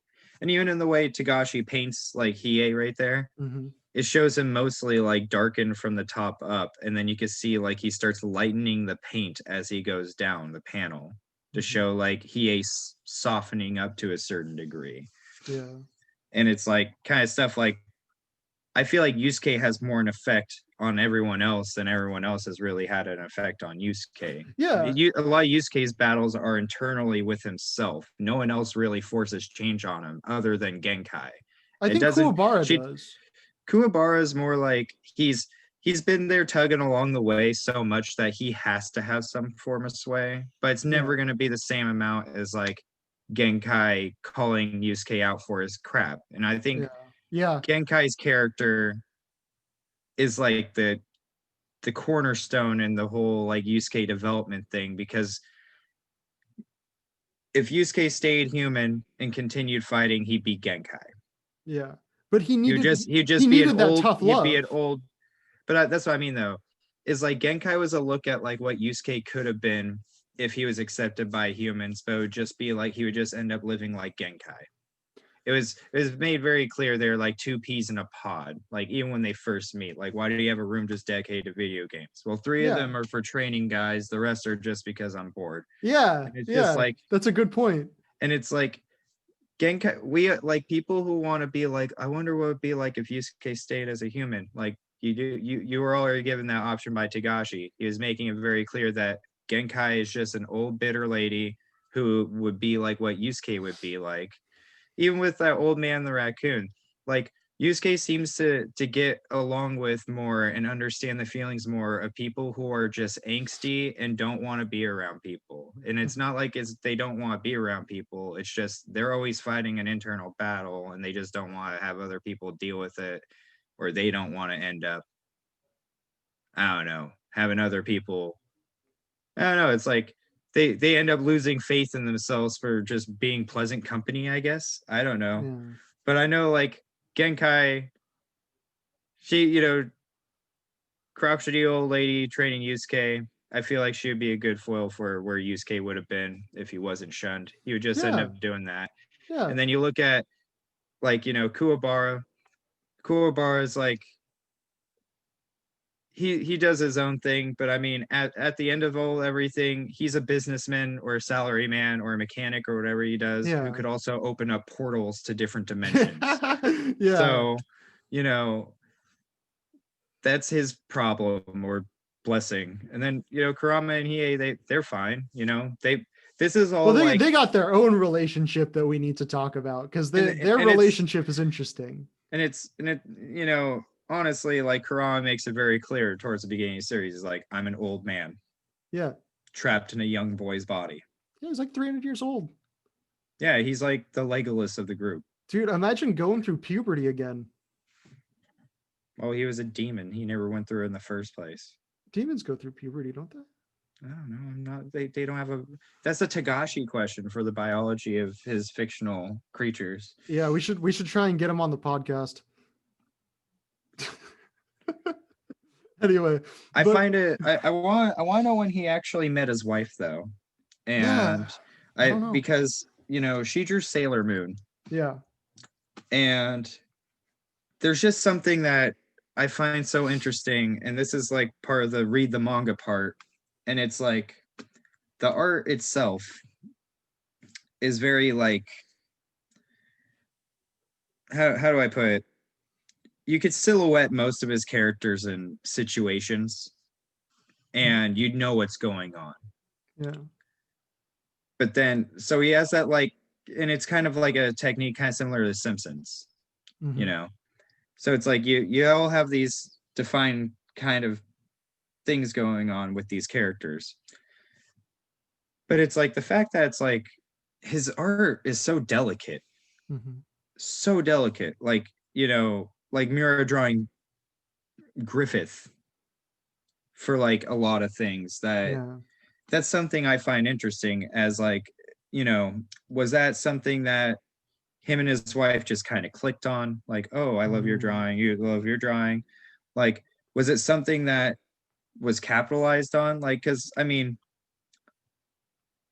and even in the way Togashi paints like Hiei right there, hmm, it shows him mostly like darkened from the top up. And then you can see like he starts lightening the paint as he goes down the panel to hmm, show like Hiei softening up to a certain degree. yeah, And it's like kind of stuff like I feel like Yusuke has more an effect on everyone else than everyone else has really had an effect on Yusuke. yeah. A lot of Yusuke's battles are internally with himself. No one else really forces change on him other than Genkai. I It think doesn't. Kuwabara She does. Kuwabara is more like he's been there tugging along the way so much that he has to have some form of sway, but it's Yeah, never going to be the same amount as like Genkai calling Yusuke out for his crap. And I think yeah, yeah. Genkai's character is like the cornerstone in the whole like Yusuke development thing, because if Yusuke stayed human and continued fighting, he'd be Genkai. Yeah. But He'd he just be an needed that old tough he'd be an love. old but that's what I mean though. Is like Genkai was a look at like what Yusuke could have been if he was accepted by humans, but it would just be like he would just end up living like Genkai. It was made very clear they're like two peas in a pod. Like even when they first meet, like why do you have a room just dedicated to video games? Well, three of Yeah. them are for training guys. The rest are just because I'm bored. Yeah. And it's just Yeah. like, That's a good point. and it's like Genkai. We like people who want to be like, I wonder what it would be like if Yusuke stayed as a human. Like you were already given that option by Tagashi. He was making it very clear that Genkai is just an old bitter lady who would be like what Yusuke would be like, even with that old man the raccoon. Like Yusuke seems to get along with more and understand the feelings more of people who are just angsty and don't want to be around people. And it's not like they don't want to be around people. It's just they're always fighting an internal battle and they just don't want to have other people deal with it, or they don't want to end up, I don't know, having other people. I don't know. It's like they end up losing faith in themselves for just being pleasant company, I guess. I don't know. Yeah. But I know like Genkai, she, you know, crotchety old lady training Yusuke. I feel like she would be a good foil for where Yusuke would have been if he wasn't shunned. He would just end Yeah. up doing that. Yeah. And then you look at like, you know, Kuwabara. Kuwabara is like he does his own thing, but I mean at the end of all everything, he's a businessman or a salary man or a mechanic or whatever he does who Yeah. could also open up portals to different dimensions. Yeah. So, you know, that's his problem or blessing. And then, you know, Kurama and Hiei, they're fine, you know. This is Well, all they like they got their own relationship that we need to talk about because and their and it's relationship is interesting. and it you know, honestly, like Kurama makes it very clear towards the beginning of the series is like, I'm an old man Yeah. trapped in a young boy's body. Yeah, he's like 300 years old. Yeah, he's like the Legolas of the group. Dude, imagine going through puberty again. Well, he was a demon. He never went through it in the first place. Demons go through puberty, don't they? I don't know. I'm not. They don't have a. That's a Tagashi question for the biology of his fictional creatures. Yeah, we should try and get him on the podcast. Anyway, I but find it. I want. I want to know when he actually met his wife, though, yeah, and I don't know. because you know she drew Sailor Moon, Yeah. and there's just something that I find so interesting, and this is like part of the read the manga part, and it's like the art itself is very like how do I put it? You could silhouette most of his characters and situations, and you'd know what's going on. Yeah. But then, so he has that like, and it's kind of like a technique kind of similar to The Simpsons, you Mhm. know. So it's like you all have these defined kind of things going on with these characters. But it's like the fact that it's like his art is so delicate, Mhm. so delicate. Like, you know, like Mura drawing Griffith for like a lot of things Yeah. that's something I find interesting as like, you know, was that something that him and his wife just kind of clicked on? Like, oh, I love your Mm. drawing, you love your drawing. Like, was it something that was capitalized on? Like, because I mean,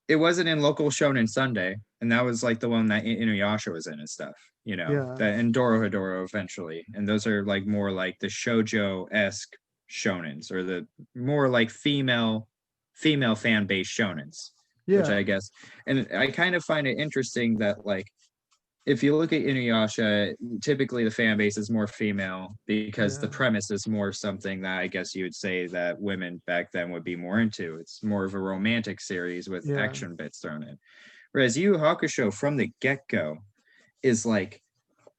it wasn't in local Shonen Sunday, and that was like the one that Inuyasha was in and stuff, you know, Yeah. that and Dorohedoro eventually. And those are like more like the shoujo-esque shonens or the more like female fan base shonens, which Yeah. I guess. And I kind of find it interesting that like if you look at Inuyasha, typically the fan base is more female because the Yeah. premise is more something that I guess you would say that women back then would be more into. It's more of a romantic series with Yeah. action bits thrown in. Whereas Yu Yu Hakusho from the get-go is like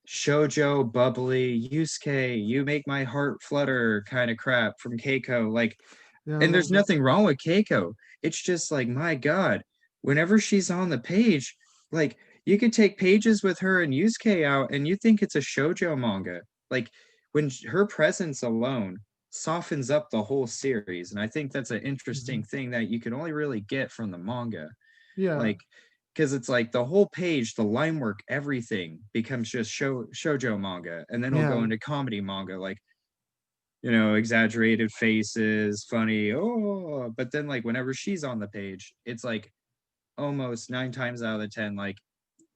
shoujo, bubbly, Yusuke, you make my heart flutter kind of crap from Keiko. Like, Yeah, I and love there's that. nothing wrong with Keiko. It's just like, my God, whenever she's on the page, like you could take pages with her and Yusuke out and you think it's a shoujo manga. Like when her presence alone softens up the whole series. And I think that's an interesting Mhm. thing that you can only really get from the manga. Yeah. Like, because it's like the whole page, the line work, everything becomes just shoujo manga. And then it'll go Yeah. into comedy manga. Like, you know, exaggerated faces, funny, oh, but then like whenever she's on the page, it's like almost 9 times out of the 10, like,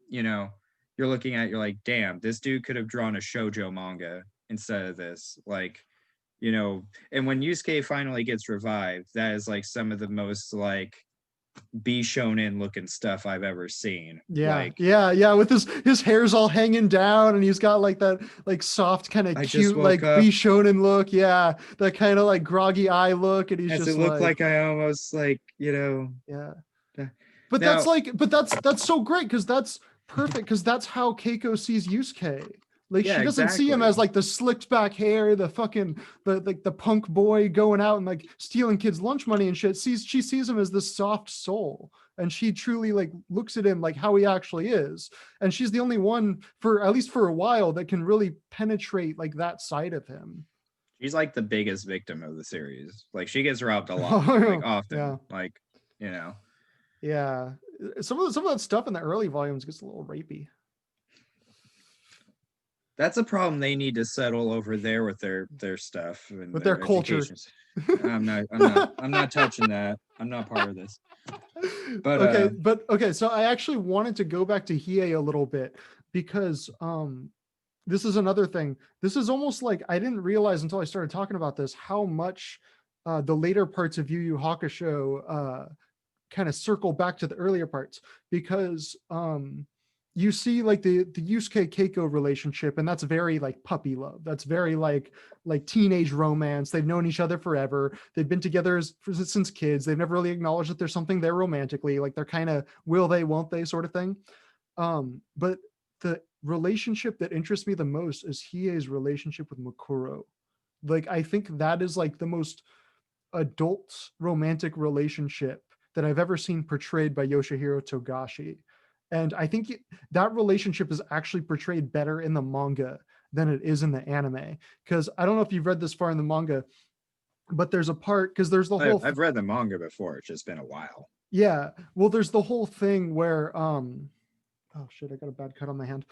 you know, you're looking at, you're like, damn, this dude could have drawn a shoujo manga instead of this. Like, you know, and when Yusuke finally gets revived, that is like some of the most like B shonen looking stuff I've ever seen. Yeah. Like, Yeah. Yeah. With his hair's all hanging down and he's got like that like soft, kind of I just cute, woke like up. B shonen look. Yeah. That kind of like groggy eye look. And he's As it just looked like, like I almost like, you know, yeah. uh, But that's now, like, but that's so great because that's perfect because that's how Keiko sees Yusuke. Like yeah, she doesn't see him exactly. as like the slicked back hair, the fucking the like the punk boy going out and like stealing kids' lunch money and shit. She sees him as this soft soul. And she truly like looks at him like how he actually is. And she's the only one for at least for a while that can really penetrate like that side of him. She's like the biggest victim of the series. Like she gets robbed a lot, like Oh, often. yeah. Like, you know. Yeah, some of that stuff in the early volumes gets a little rapey. That's a problem they need to settle over there with their stuff and With their their culture. educations. I'm not touching that. I'm not part of this. But Okay, so I actually wanted to go back to Hiei a little bit because this is another thing. This is almost like I didn't realize until I started talking about this how much the later parts of Yu Yu Hakusho kind of circle back to the earlier parts because you see like the Yusuke Keiko relationship, and that's very like puppy love. That's very like teenage romance. They've known each other forever. They've been together since kids. They've never really acknowledged that there's something there romantically. Like they're kind of will they, won't they sort of thing. But the relationship that interests me the most is Hiei's relationship with Makuro. Like I think that is like the most adult romantic relationship that I've ever seen portrayed by Yoshihiro Togashi. And I think that relationship is actually portrayed better in the manga than it is in the anime. Because I don't know if you've read this far in the manga, but there's a part because there's the whole I've read the manga before. It's just been a while. yeah. Well, there's the whole thing where oh shit, I got a bad cut on my hand.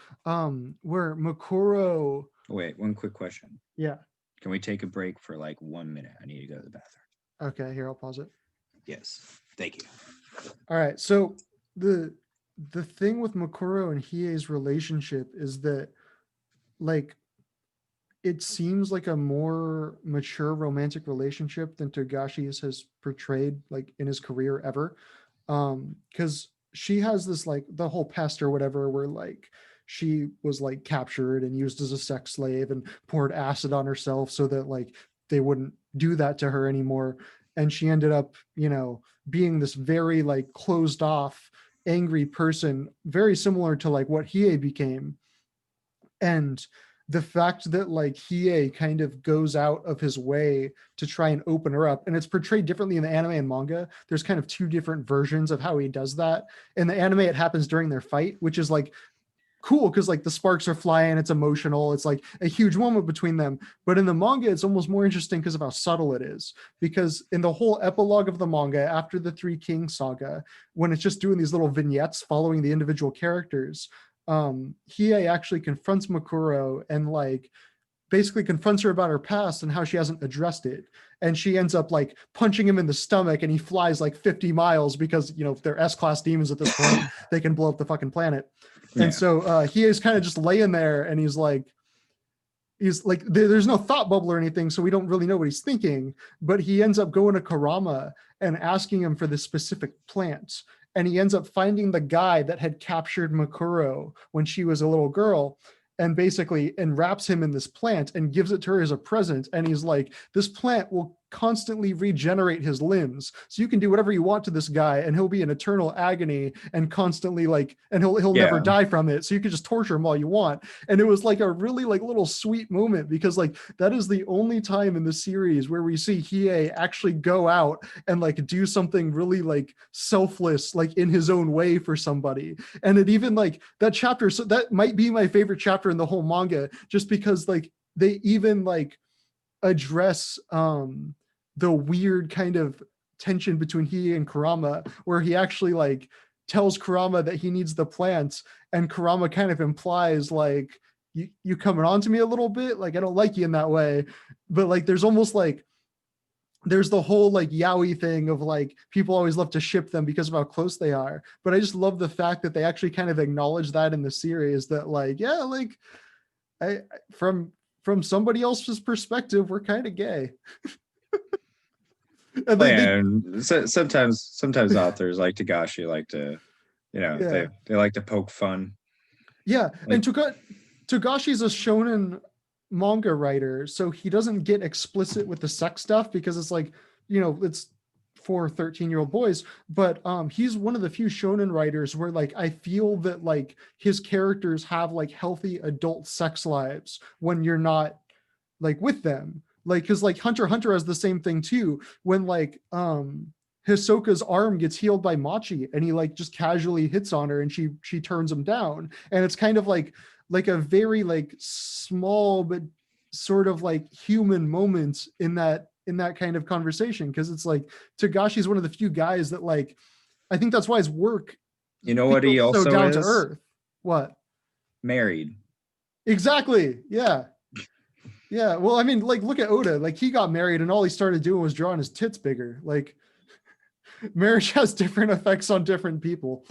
Where Makuro Wait, one quick question. yeah. Can we take a break for like 1 minute? I need to go to the bathroom. Okay, here I'll pause it. Yes. Thank you. All right. So the thing with Makuro and Hiei's relationship is that like it seems like a more mature romantic relationship than Togashi's has portrayed like in his career ever. Because she has this like the whole pest or whatever where like she was like captured and used as a sex slave and poured acid on herself so that like they wouldn't do that to her anymore. And she ended up, being this very like closed off, angry person, very similar to like what Hiei became. And the fact that like Hiei kind of goes out of his way to try and open her up, and it's portrayed differently in the anime and manga. There's kind of two different versions of how he does that. In the anime, it happens during their fight, which is like cool because like the sparks are flying, it's emotional, it's like a huge moment between them. But in the manga, it's almost more interesting because of how subtle it is. Because in the whole epilogue of the manga, after the Three Kings saga, when it's just doing these little vignettes following the individual characters, Hiei actually confronts Makuro and like basically confronts her about her past and how she hasn't addressed it. And she ends up like punching him in the stomach and he flies like 50 miles because, they're S-class demons at this point. They can blow up the fucking planet. Yeah. And so he is kind of just laying there and he's like, there's no thought bubble or anything. So we don't really know what he's thinking, but he ends up going to Karama and asking him for this specific plant. And he ends up finding the guy that had captured Makuro when she was a little girl and basically enwraps him in this plant and gives it to her as a present. And he's like, this plant will constantly regenerate his limbs. So you can do whatever you want to this guy and he'll be in eternal agony and constantly like, and he'll never die from it. So you can just torture him all you want. And it was like a really like little sweet moment because like that is the only time in the series where we see Hiei actually go out and like do something really like selfless, like in his own way for somebody. And it even like that chapter, so that might be my favorite chapter in the whole manga, just because like they even like address the weird kind of tension between he and Kurama, where he actually like tells Kurama that he needs the plants, and Kurama kind of implies like you coming on to me a little bit, like I don't like you in that way. But like there's almost like there's the whole like yaoi thing of like people always love to ship them because of how close they are, but I just love the fact that they actually kind of acknowledge that in the series, that like yeah, like I from somebody else's perspective we're kind of gay. And so, sometimes authors like Togashi like to, they like to poke fun. Yeah, and Togashi's a shonen manga writer, so he doesn't get explicit with the sex stuff because it's like, it's for 13-year-old boys. But he's one of the few shonen writers where like I feel that like his characters have like healthy adult sex lives when you're not like with them. Like, because like Hunter x Hunter has the same thing too, when like Hisoka's arm gets healed by Machi and he like just casually hits on her and she turns him down, and it's kind of like a very like small but sort of like human moment in that kind of conversation, because it's like Togashi's one of the few guys that like I think that's why his work You know what he feels so also down to is? earth. What? Married. Exactly. Yeah. Yeah. Well, I mean, like, look at Oda. Like, he got married, and all he started doing was drawing his tits bigger. Like, marriage has different effects on different people.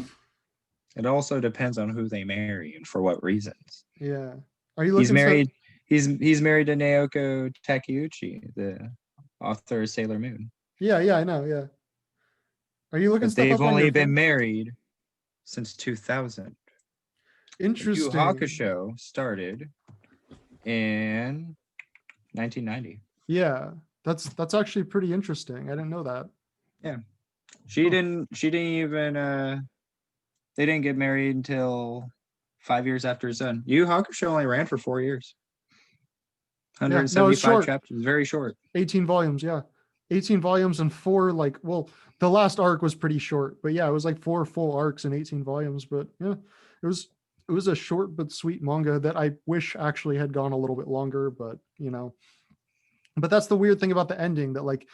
It also depends on who they marry and for what reasons. Yeah. Are you He's looking so? married. He's married to Naoko Takeuchi, the author of Sailor Moon. Yeah. Yeah. I know. Yeah. Are you looking But stuff they've up on your only been phone? married since 2000. Yu Interesting. Hakusho started in 1990. Yeah. That's actually pretty interesting. I didn't know that. Yeah. Huh. She didn't even they didn't get married until 5 years after his son. Yu Hakusho only ran for 4 years. Yeah. No, it's 175 short. chapters, very short. 18 volumes. Yeah. 18 volumes and four, like, well, the last arc was pretty short, but yeah, it was like four full arcs and 18 volumes. But yeah, it was it was a short but sweet manga that I wish actually had gone a little bit longer, but but that's the weird thing about the ending, that like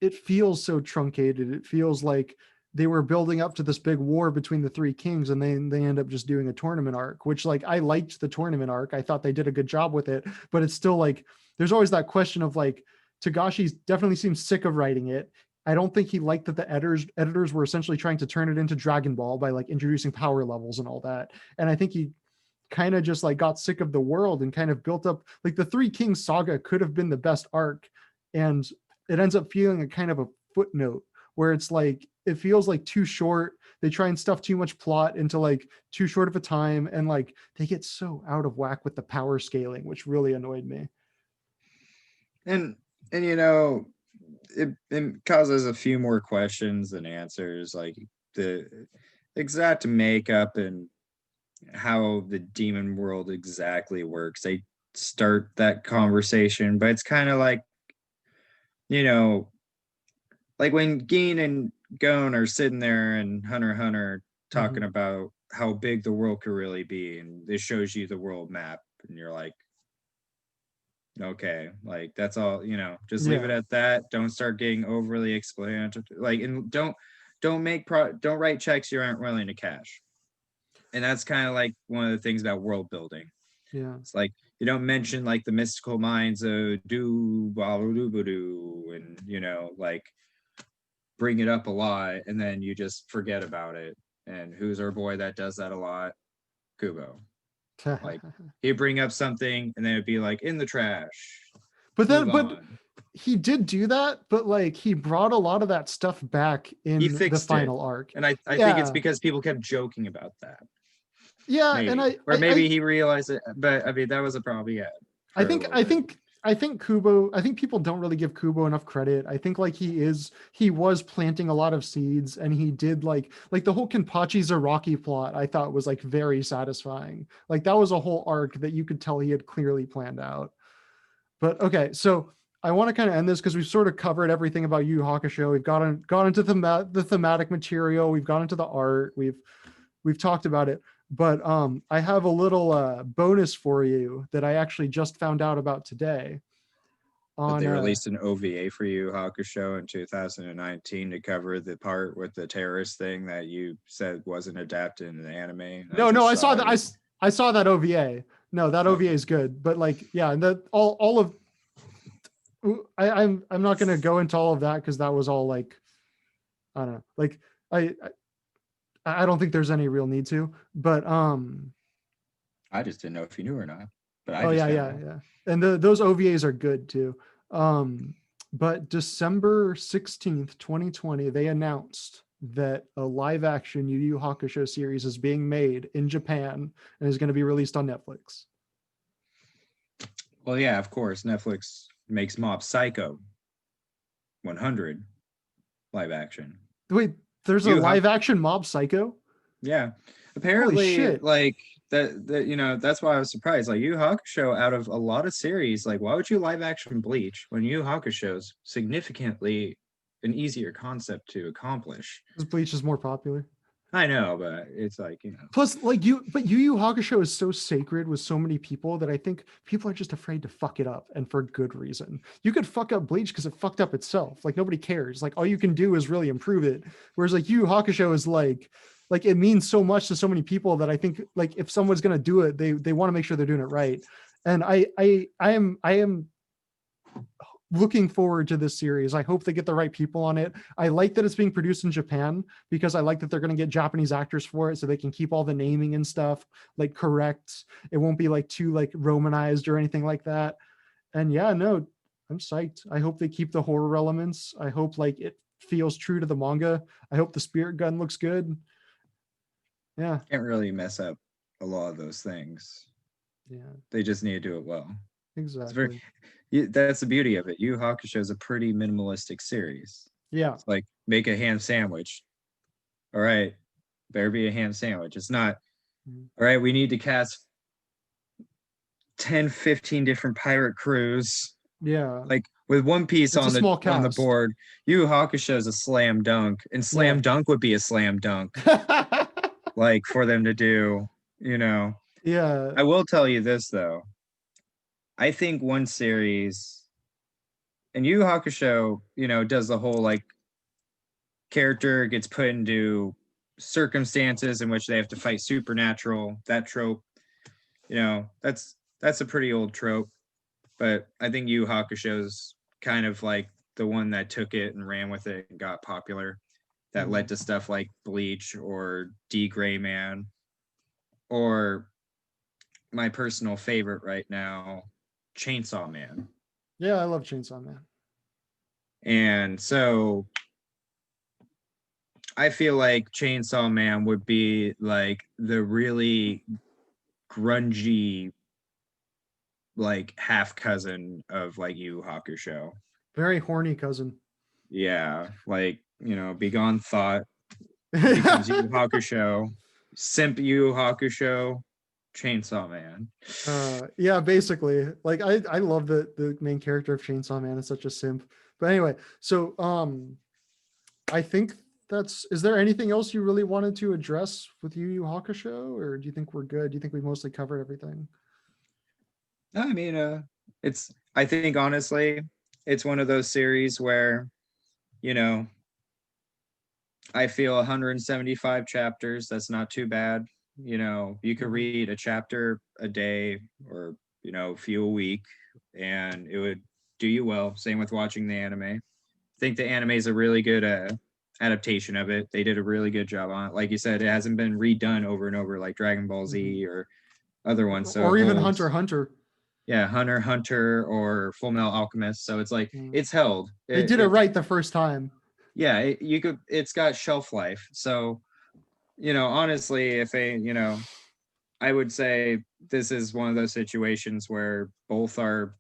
it feels so truncated. It feels like they were building up to this big war between the three kings, and then they end up just doing a tournament arc, which, like, I liked the tournament arc. I thought they did a good job with it, but it's still like there's always that question of like Togashi definitely seems sick of writing it. I don't think he liked that the editors were essentially trying to turn it into Dragon Ball by like introducing power levels and all that. And I think he kind of just like got sick of the world and kind of built up like the Three Kings saga could have been the best arc, and it ends up feeling a kind of a footnote where it's like it feels like too short. They try and stuff too much plot into like too short of a time, and like they get so out of whack with the power scaling, which really annoyed me. And it causes a few more questions than answers, like the exact makeup and how the demon world exactly works. They start that conversation, but it's kind of you know, like when Geen and Gon are sitting there and Hunter x Hunter talking Mhm. about how big the world could really be, and this shows you the world map, and you're like, okay, like that's all, just leave it Yeah. at that. Don't start getting overly explanatory, like, and don't write checks you aren't willing to cash. And that's kind of like one of the things about world building. Yeah. It's like you don't mention like the mystical minds of do and like bring it up a lot, and then you just forget about it. And who's our boy that does that a lot? Kubo. Like he'd bring up something and then it'd be like in the trash. Move but on. he did do that, but like he brought a lot of that stuff back He in the fixed it. final arc. And I think it's Yeah. because people kept joking about that. Yeah, and Maybe. Or maybe he realized it, but I mean that was a problem he had I for a think little I bit. think I think Kubo, I think people don't really give Kubo enough credit. I think like he was planting a lot of seeds, and he did like the whole Kenpachi Zaraki plot I thought was like very satisfying. Like that was a whole arc that you could tell he had clearly planned out. But okay, so I want to kind of end this because we've sort of covered everything about Yu Yu Hakusho. We've gone into the thematic material, we've gone into the art, we've talked about it. But I have a little bonus for you that I actually just found out about today. That On they released an OVA for Yu Hakusho in 2019 to cover the part with the terrorist thing that you said wasn't adapted in the anime. I no, just I saw saw that. it. I saw that OVA. No, that OVA Okay. is good. But like, yeah, and that all of I'm not gonna go into all of that because that was all like, I don't know. Like I I don't think there's any real need to. But I just didn't know if you knew or not, but I oh just yeah, found yeah, out. yeah. And those OVAs are good too. Um, but December 16th, 2020, they announced that a live action Yu Yu Hakusho series is being made in Japan and is going to be released on Netflix. Well, yeah, of course. Netflix makes Mob Psycho 100 live action. Wait, there's a You have, live action Mob Psycho? yeah. Holy Apparently, shit. like that that's why I was surprised. Like Yu Hakusho, out of a lot of series, like why would you live action Bleach when Yu Hakusho's significantly an easier concept to accomplish? This Bleach is more popular. I know, but it's like, you know. Plus, like but Yu Yu Hakusho is so sacred with so many people that I think people are just afraid to fuck it up, and for good reason. You could fuck up Bleach because it fucked up itself. Like nobody cares. Like all you can do is really improve it. Whereas like Yu Yu Hakusho is like it means so much to so many people that I think like if someone's gonna do it, they want to make sure they're doing it right. And I am looking forward to this series. I hope they get the right people on it. I like that it's being produced in Japan because I like that they're going to get Japanese actors for it so they can keep all the naming and stuff like correct. It won't be like too like romanized or anything like that. And yeah, no, I'm psyched. I hope they keep the horror elements. I hope like it feels true to the manga. I hope the spirit gun looks good. Yeah. Can't really mess up a lot of those things. Yeah. They just need to do it well. It's very, Exactly. that's the beauty of it. Yu Yu Hakusho is a pretty minimalistic series. Yeah. It's like make a ham sandwich. All right, better be a ham sandwich. It's not, all right, we need to cast 10, 15 different pirate crews. Yeah. Like with One Piece It's a small on the cast. board, Yu Yu Hakusho is a slam dunk, and slam Yeah. dunk would be a slam dunk, like for them to do, you know. Yeah. I will tell you this though. I think one series, and Yu Yu Hakusho, you know, does the whole like character gets put into circumstances in which they have to fight supernatural. That trope, you know, that's a pretty old trope. But I think Yu Yu Hakusho's kind of like the one that took it and ran with it and got popular. That led to stuff like Bleach or D Gray Man, or my personal favorite right now, Chainsaw Man. Yeah, I love Chainsaw Man. And so I feel like Chainsaw Man would be like the really grungy, like half cousin of like Yu Yu Hakusho. Very horny cousin. Yeah, like, you know, Begone Thought becomes Yu Yu Hakusho, Simp Yu Yu Hakusho, Chainsaw Man. Yeah, basically. Like I love the main character of Chainsaw Man is such a simp. But anyway, so I think that's is there anything else you really wanted to address with Yu Yu Hakusho, or do you think we're good? Do you think we mostly covered everything? I mean, it's, I think honestly, it's one of those series where, you know, I feel 175 chapters, that's not too bad. You know, you could read a chapter a day or, you know, a few a week, and it would do you well. Same with watching the anime. I think the anime is a really good adaptation of it. They did a really good job on it. Like you said, it hasn't been redone over and over like Dragon Ball Z or other ones. So Or it even holds. Hunter x Hunter. Yeah, Hunter x Hunter or Full Metal Alchemist. So it's like it's held. They did it right the first time. Yeah, you could. It's got shelf life. So, you know, honestly, if a, you know, I would say this is one of those situations where both are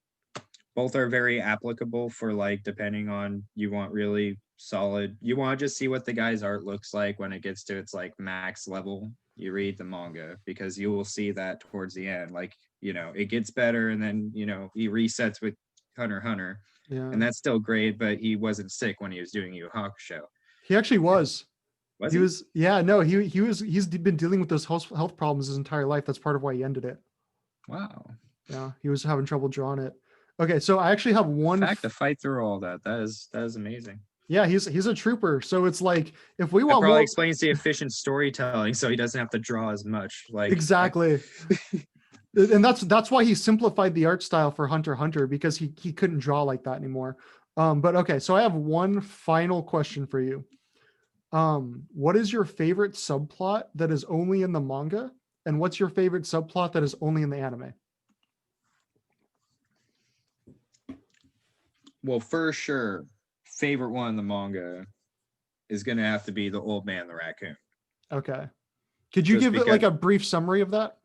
very applicable for like depending on you want really solid. You want to just see what the guy's art looks like when it gets to its like max level. You read the manga because you will see that towards the end. Like, you know, it gets better and then, you know, he resets with Hunter x Hunter. Yeah. And that's still great, but he wasn't sick when he was doing Yu Yu Hakusho. He actually was. Was he was, yeah, no, he's been dealing with those health problems his entire life. That's part of why he ended it. Wow. Yeah, he was having trouble drawing it. Okay, so I actually have one fact to fight through all that. That is amazing. Yeah, he's a trooper. So it's like if we that want probably more explains the efficient storytelling, so he doesn't have to draw as much. Like exactly. And that's why he simplified the art style for Hunter x Hunter, because he couldn't draw like that anymore. But okay, so I have one final question for you. What is your favorite subplot that is only in the manga? And what's your favorite subplot that is only in the anime? Well, for sure, favorite one in the manga is gonna have to be the old man, the raccoon. Okay. Could you give it like a brief summary of that?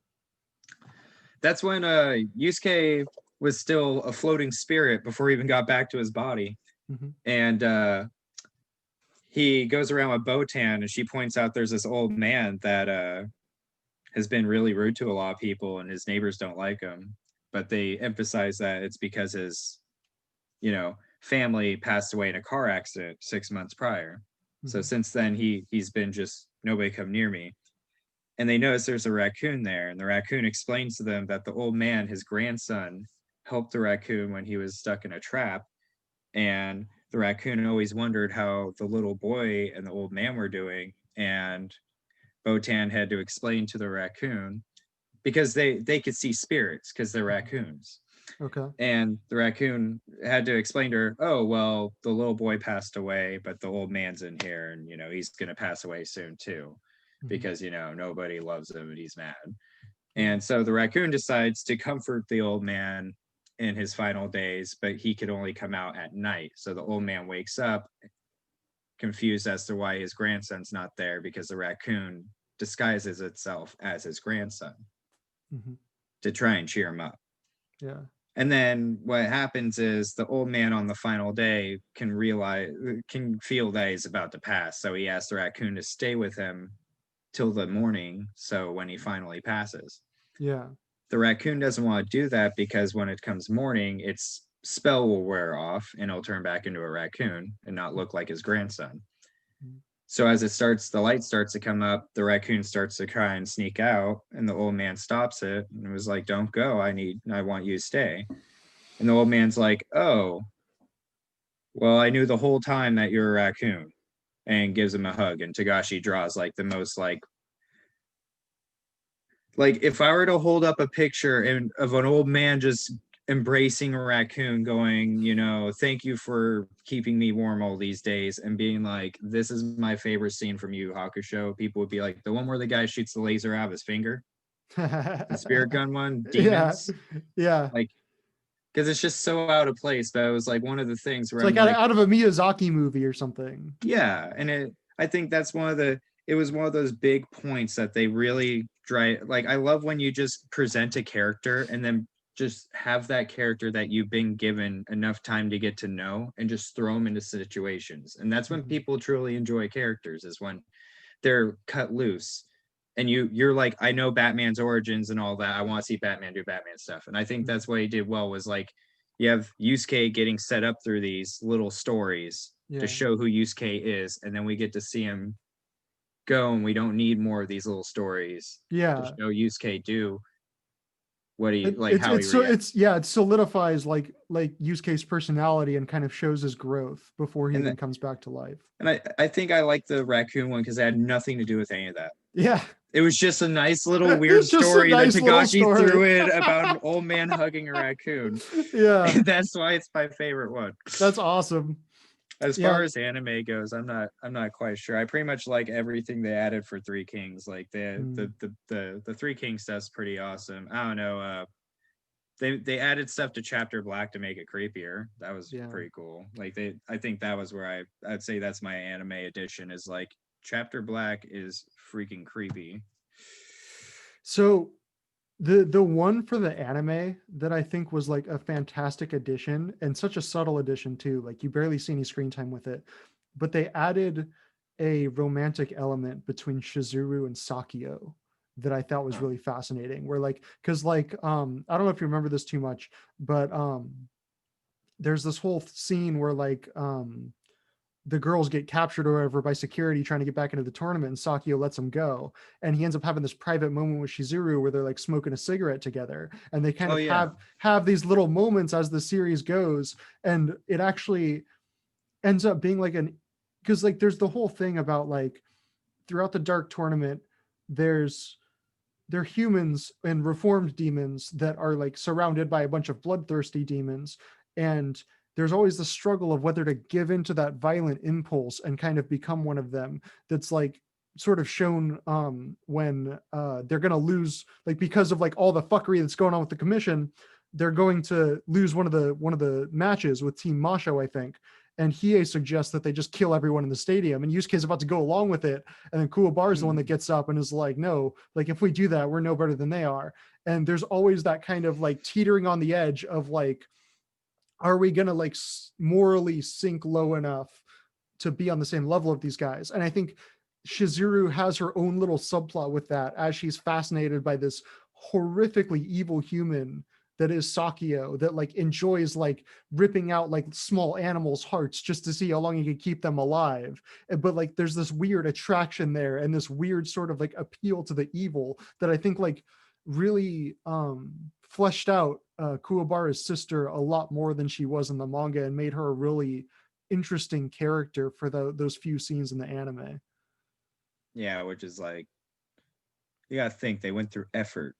That's when Yusuke was still a floating spirit before he even got back to his body. And he goes around with Botan, and she points out there's this old man that has been really rude to a lot of people, and his neighbors don't like him. But they emphasize that it's because his, you know, family passed away in a car accident 6 months prior. So since then he's been just nobody come near me. And they notice there's a raccoon there, and the raccoon explains to them that the old man, his grandson, helped the raccoon when he was stuck in a trap. And the raccoon always wondered how the little boy and the old man were doing. And Botan had to explain to the raccoon, because they could see spirits because they're raccoons. Okay. And the raccoon had to explain to her, oh, well, the little boy passed away, but the old man's in here, and he's going to pass away soon too, Mhm. because nobody loves him and he's mad. And so the raccoon decides to comfort the old man in his final days, but he could only come out at night. So the old man wakes up confused as to why his grandson's not there, because the raccoon disguises itself as his grandson Mhm. to try and cheer him up. Yeah. And then what happens is the old man on the final day can feel that he's about to pass. So he asks the raccoon to stay with him till the morning. So when he finally passes, Yeah. the raccoon doesn't want to do that, because when it comes morning, its spell will wear off and it'll turn back into a raccoon and not look like his grandson. Mhm. So as the light starts to come up, the raccoon starts to try and sneak out, and the old man stops it and was like, don't go. I want you to stay. And the old man's like, oh, well, I knew the whole time that you're a raccoon, and gives him a hug. And Togashi draws like the most like if I were to hold up a picture of an old man just embracing a raccoon, going, thank you for keeping me warm all these days, and being like, this is my favorite scene from Yu Yu Hakusho, people would be like, the one where the guy shoots the laser out of his finger, the spirit gun one, Yeah. demons, Yeah. like, because it's just so out of place. But it was like one of the things where It's like I'm like, out of a Miyazaki movie or something. yeah. And I think that's it was one of those big points that they really like, I love when you just present a character and then just have that character that you've been given enough time to get to know, and just throw them into situations. And that's when Mhm. people truly enjoy characters, is when they're cut loose, and you're like, I know Batman's origins and all that, I want to see Batman do Batman stuff. And I think that's what he did well, was like, you have Yusuke getting set up through these little stories Yeah. to show who Yusuke is, and then we get to see him go, and we don't need more of these little stories to Yeah. show Yusuke do what he It, like, it's how he it's so reacts. it solidifies like Yusuke's personality and kind of shows his growth before he And even comes back to life. and I think I like the raccoon one because it had nothing to do with any of that. Yeah. It was just a nice little weird It's just a story that nice little Togashi story. threw in about an old man hugging a raccoon. Yeah. And that's why it's my favorite one. That's awesome. As Yeah. far as anime goes, I'm not quite sure. I pretty much like everything they added for Three Kings. Like the Three Kings stuff's pretty awesome. I don't know. They added stuff to Chapter Black to make it creepier. That was Yeah. pretty cool. Like I think that was where I'd say that's my anime edition, is like, Chapter Black is freaking creepy. So the one for the anime that I think was like a fantastic addition, and such a subtle addition too, like you barely see any screen time with it, but they added a romantic element between Shizuru and Sakio that I thought was really fascinating, where like, because like I don't know if you remember this too much, but there's this whole scene where like the girls get captured or whatever by security trying to get back into the tournament, and Sakio lets them go. And he ends up having this private moment with Shizuru where they're like smoking a cigarette together. And they kind of have these little moments as the series goes. And it actually ends up being like because like there's the whole thing about like throughout the Dark Tournament, they're humans and reformed demons that are like surrounded by a bunch of bloodthirsty demons. And there's always the struggle of whether to give into that violent impulse and kind of become one of them. That's like sort of shown when they're going to lose, like because of like all the fuckery that's going on with the commission, they're going to lose one of the matches with Team Masho, I think. And Hiei suggests that they just kill everyone in the stadium, and Yusuke is about to go along with it. And then Kuwabara is the one that gets up and is like, no, like if we do that, we're no better than they are. And there's always that kind of like teetering on the edge of like, are we going to like morally sink low enough to be on the same level of these guys? And I think Shizuru has her own little subplot with that, as she's fascinated by this horrifically evil human that is Sakio, that like enjoys like ripping out like small animals' hearts just to see how long he can keep them alive. But like there's this weird attraction there and this weird sort of like appeal to the evil that I think like really fleshed out Kuwabara's sister a lot more than she was in the manga and made her a really interesting character for those few scenes in the anime. Yeah, which is like, you gotta think they went through effort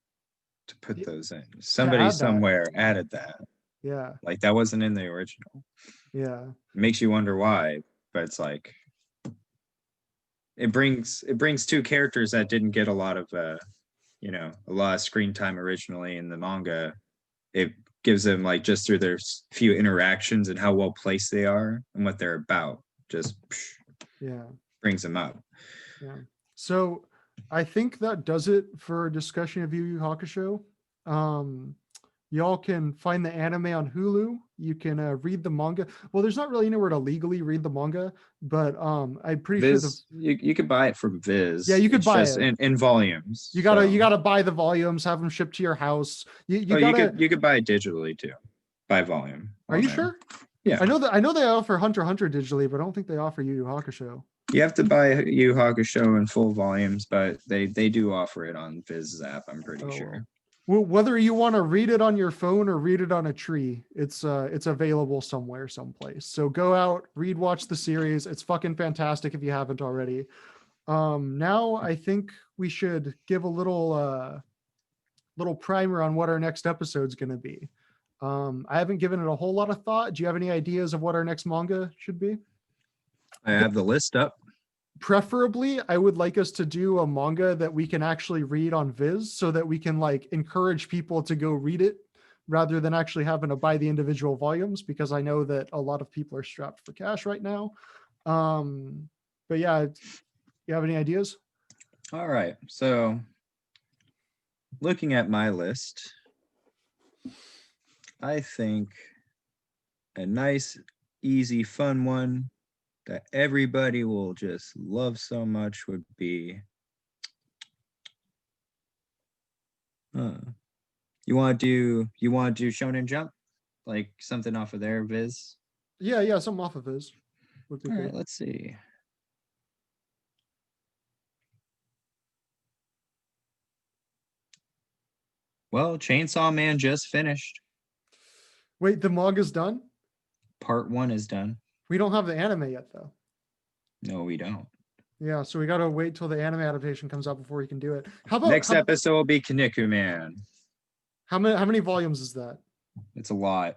to put Y- those in. to Somebody add that. somewhere added that. Yeah. Like that wasn't in the original. Yeah. It makes you wonder why, but it's like it brings two characters that didn't get a lot of a lot of screen time originally in the manga. It gives them like just through their few interactions and how well placed they are and what they're about, just Yeah. brings them up. Yeah. So I think that does it for a discussion of Yu Yu Hakusho. Y'all can find the anime on Hulu. You can read the manga. Well, there's not really anywhere to legally read the manga, but I'm pretty sure the Viz, you could buy it from Viz. Yeah, you could It's buy just it. in volumes. You gotta you so- gotta buy the volumes, have them shipped to your house. You Oh, gotta. you could buy it digitally too, by volume. Are you sure? Yeah. I know they offer Hunter x Hunter digitally, but I don't think they offer Yu Yu Hakusho. You have to buy Yu Hakusho in full volumes, but they do offer it on Viz's app. I'm pretty Oh, sure. well, whether you want to read it on your phone or read it on a tree, it's available somewhere, someplace. So go out, watch the series. It's fucking fantastic if you haven't already. Now I think we should give a little primer on what our next episode's going to be. I haven't given it a whole lot of thought. Do you have any ideas of what our next manga should be? I have the list up. Preferably, I would like us to do a manga that we can actually read on Viz so that we can like encourage people to go read it rather than actually having to buy the individual volumes, because I know that a lot of people are strapped for cash right now. But yeah, you have any ideas? All right. So looking at my list, I think a nice, easy, fun one that everybody will just love so much would be you want to do Shonen Jump, like something off of their Viz? Yeah, something off of Viz would be All good. right, let's see. Well, Chainsaw Man just finished. Wait, the manga's done? Part 1 is done. We don't have the anime yet though. No, we don't. Yeah, so we gotta wait till the anime adaptation comes out before we can do it. How about Next episode will be Kaneko Man. how many volumes is that? It's a lot.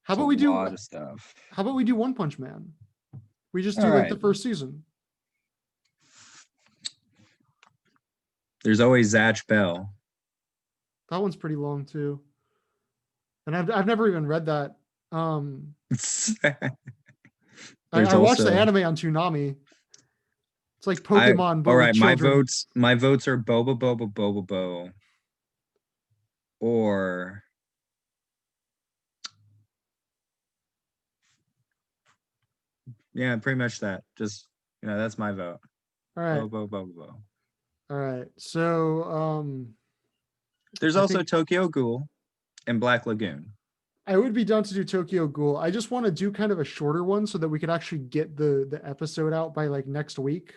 How It's about a we do lot of stuff. how about we do One Punch Man? We just do All like the right. first season. There's always Zatch Bell. That one's pretty long too. And I've never even read that. I watched the anime on Toonami. It's like Pokemon, but all with right, children. my votes are Boba Boba Boba Bo, or yeah, pretty much that. Just that's my vote. All right. Boba Boba Bo. All right. So There's I also think- Tokyo Ghoul and Black Lagoon. I would be down to do Tokyo Ghoul. I just want to do kind of a shorter one so that we could actually get the episode out by like next week.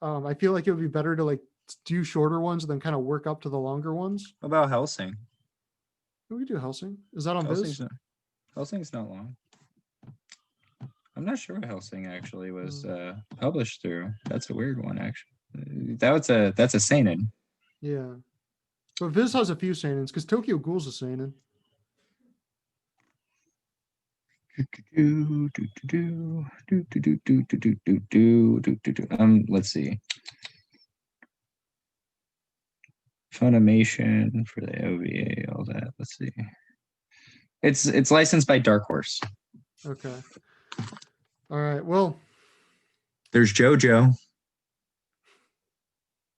I feel like it would be better to like do shorter ones and then kind of work up to the longer ones. What about Helsing? We could do Helsing. Is that on Viz? Helsing's not long. I'm not sure what Helsing actually was Hmm. published through. That's a weird one, actually. That's a seinen. Yeah. But Viz has a few seinens because Tokyo Ghoul's a seinen. Let's see. Funimation for the OVA, all that. Let's see. It's licensed by Dark Horse. Okay. All right. Well, There's JoJo.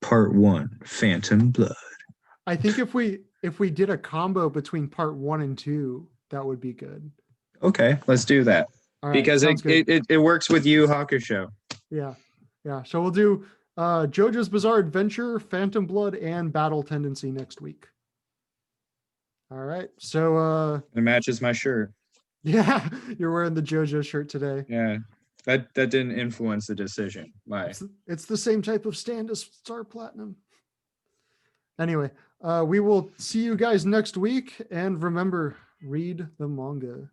Part 1, Phantom Blood. I think if we did a combo between part 1 and 2, that would be good. Okay, let's do that. All right, Because sounds good. it works with Yu Hakusho. Yeah. So we'll do JoJo's Bizarre Adventure, Phantom Blood, and Battle Tendency next week. All right. So It matches my shirt. yeah, you're wearing the JoJo shirt today. Yeah, that didn't influence the decision. Why? It's the same type of stand as Star Platinum. Anyway, we will see you guys next week. And remember, read the manga.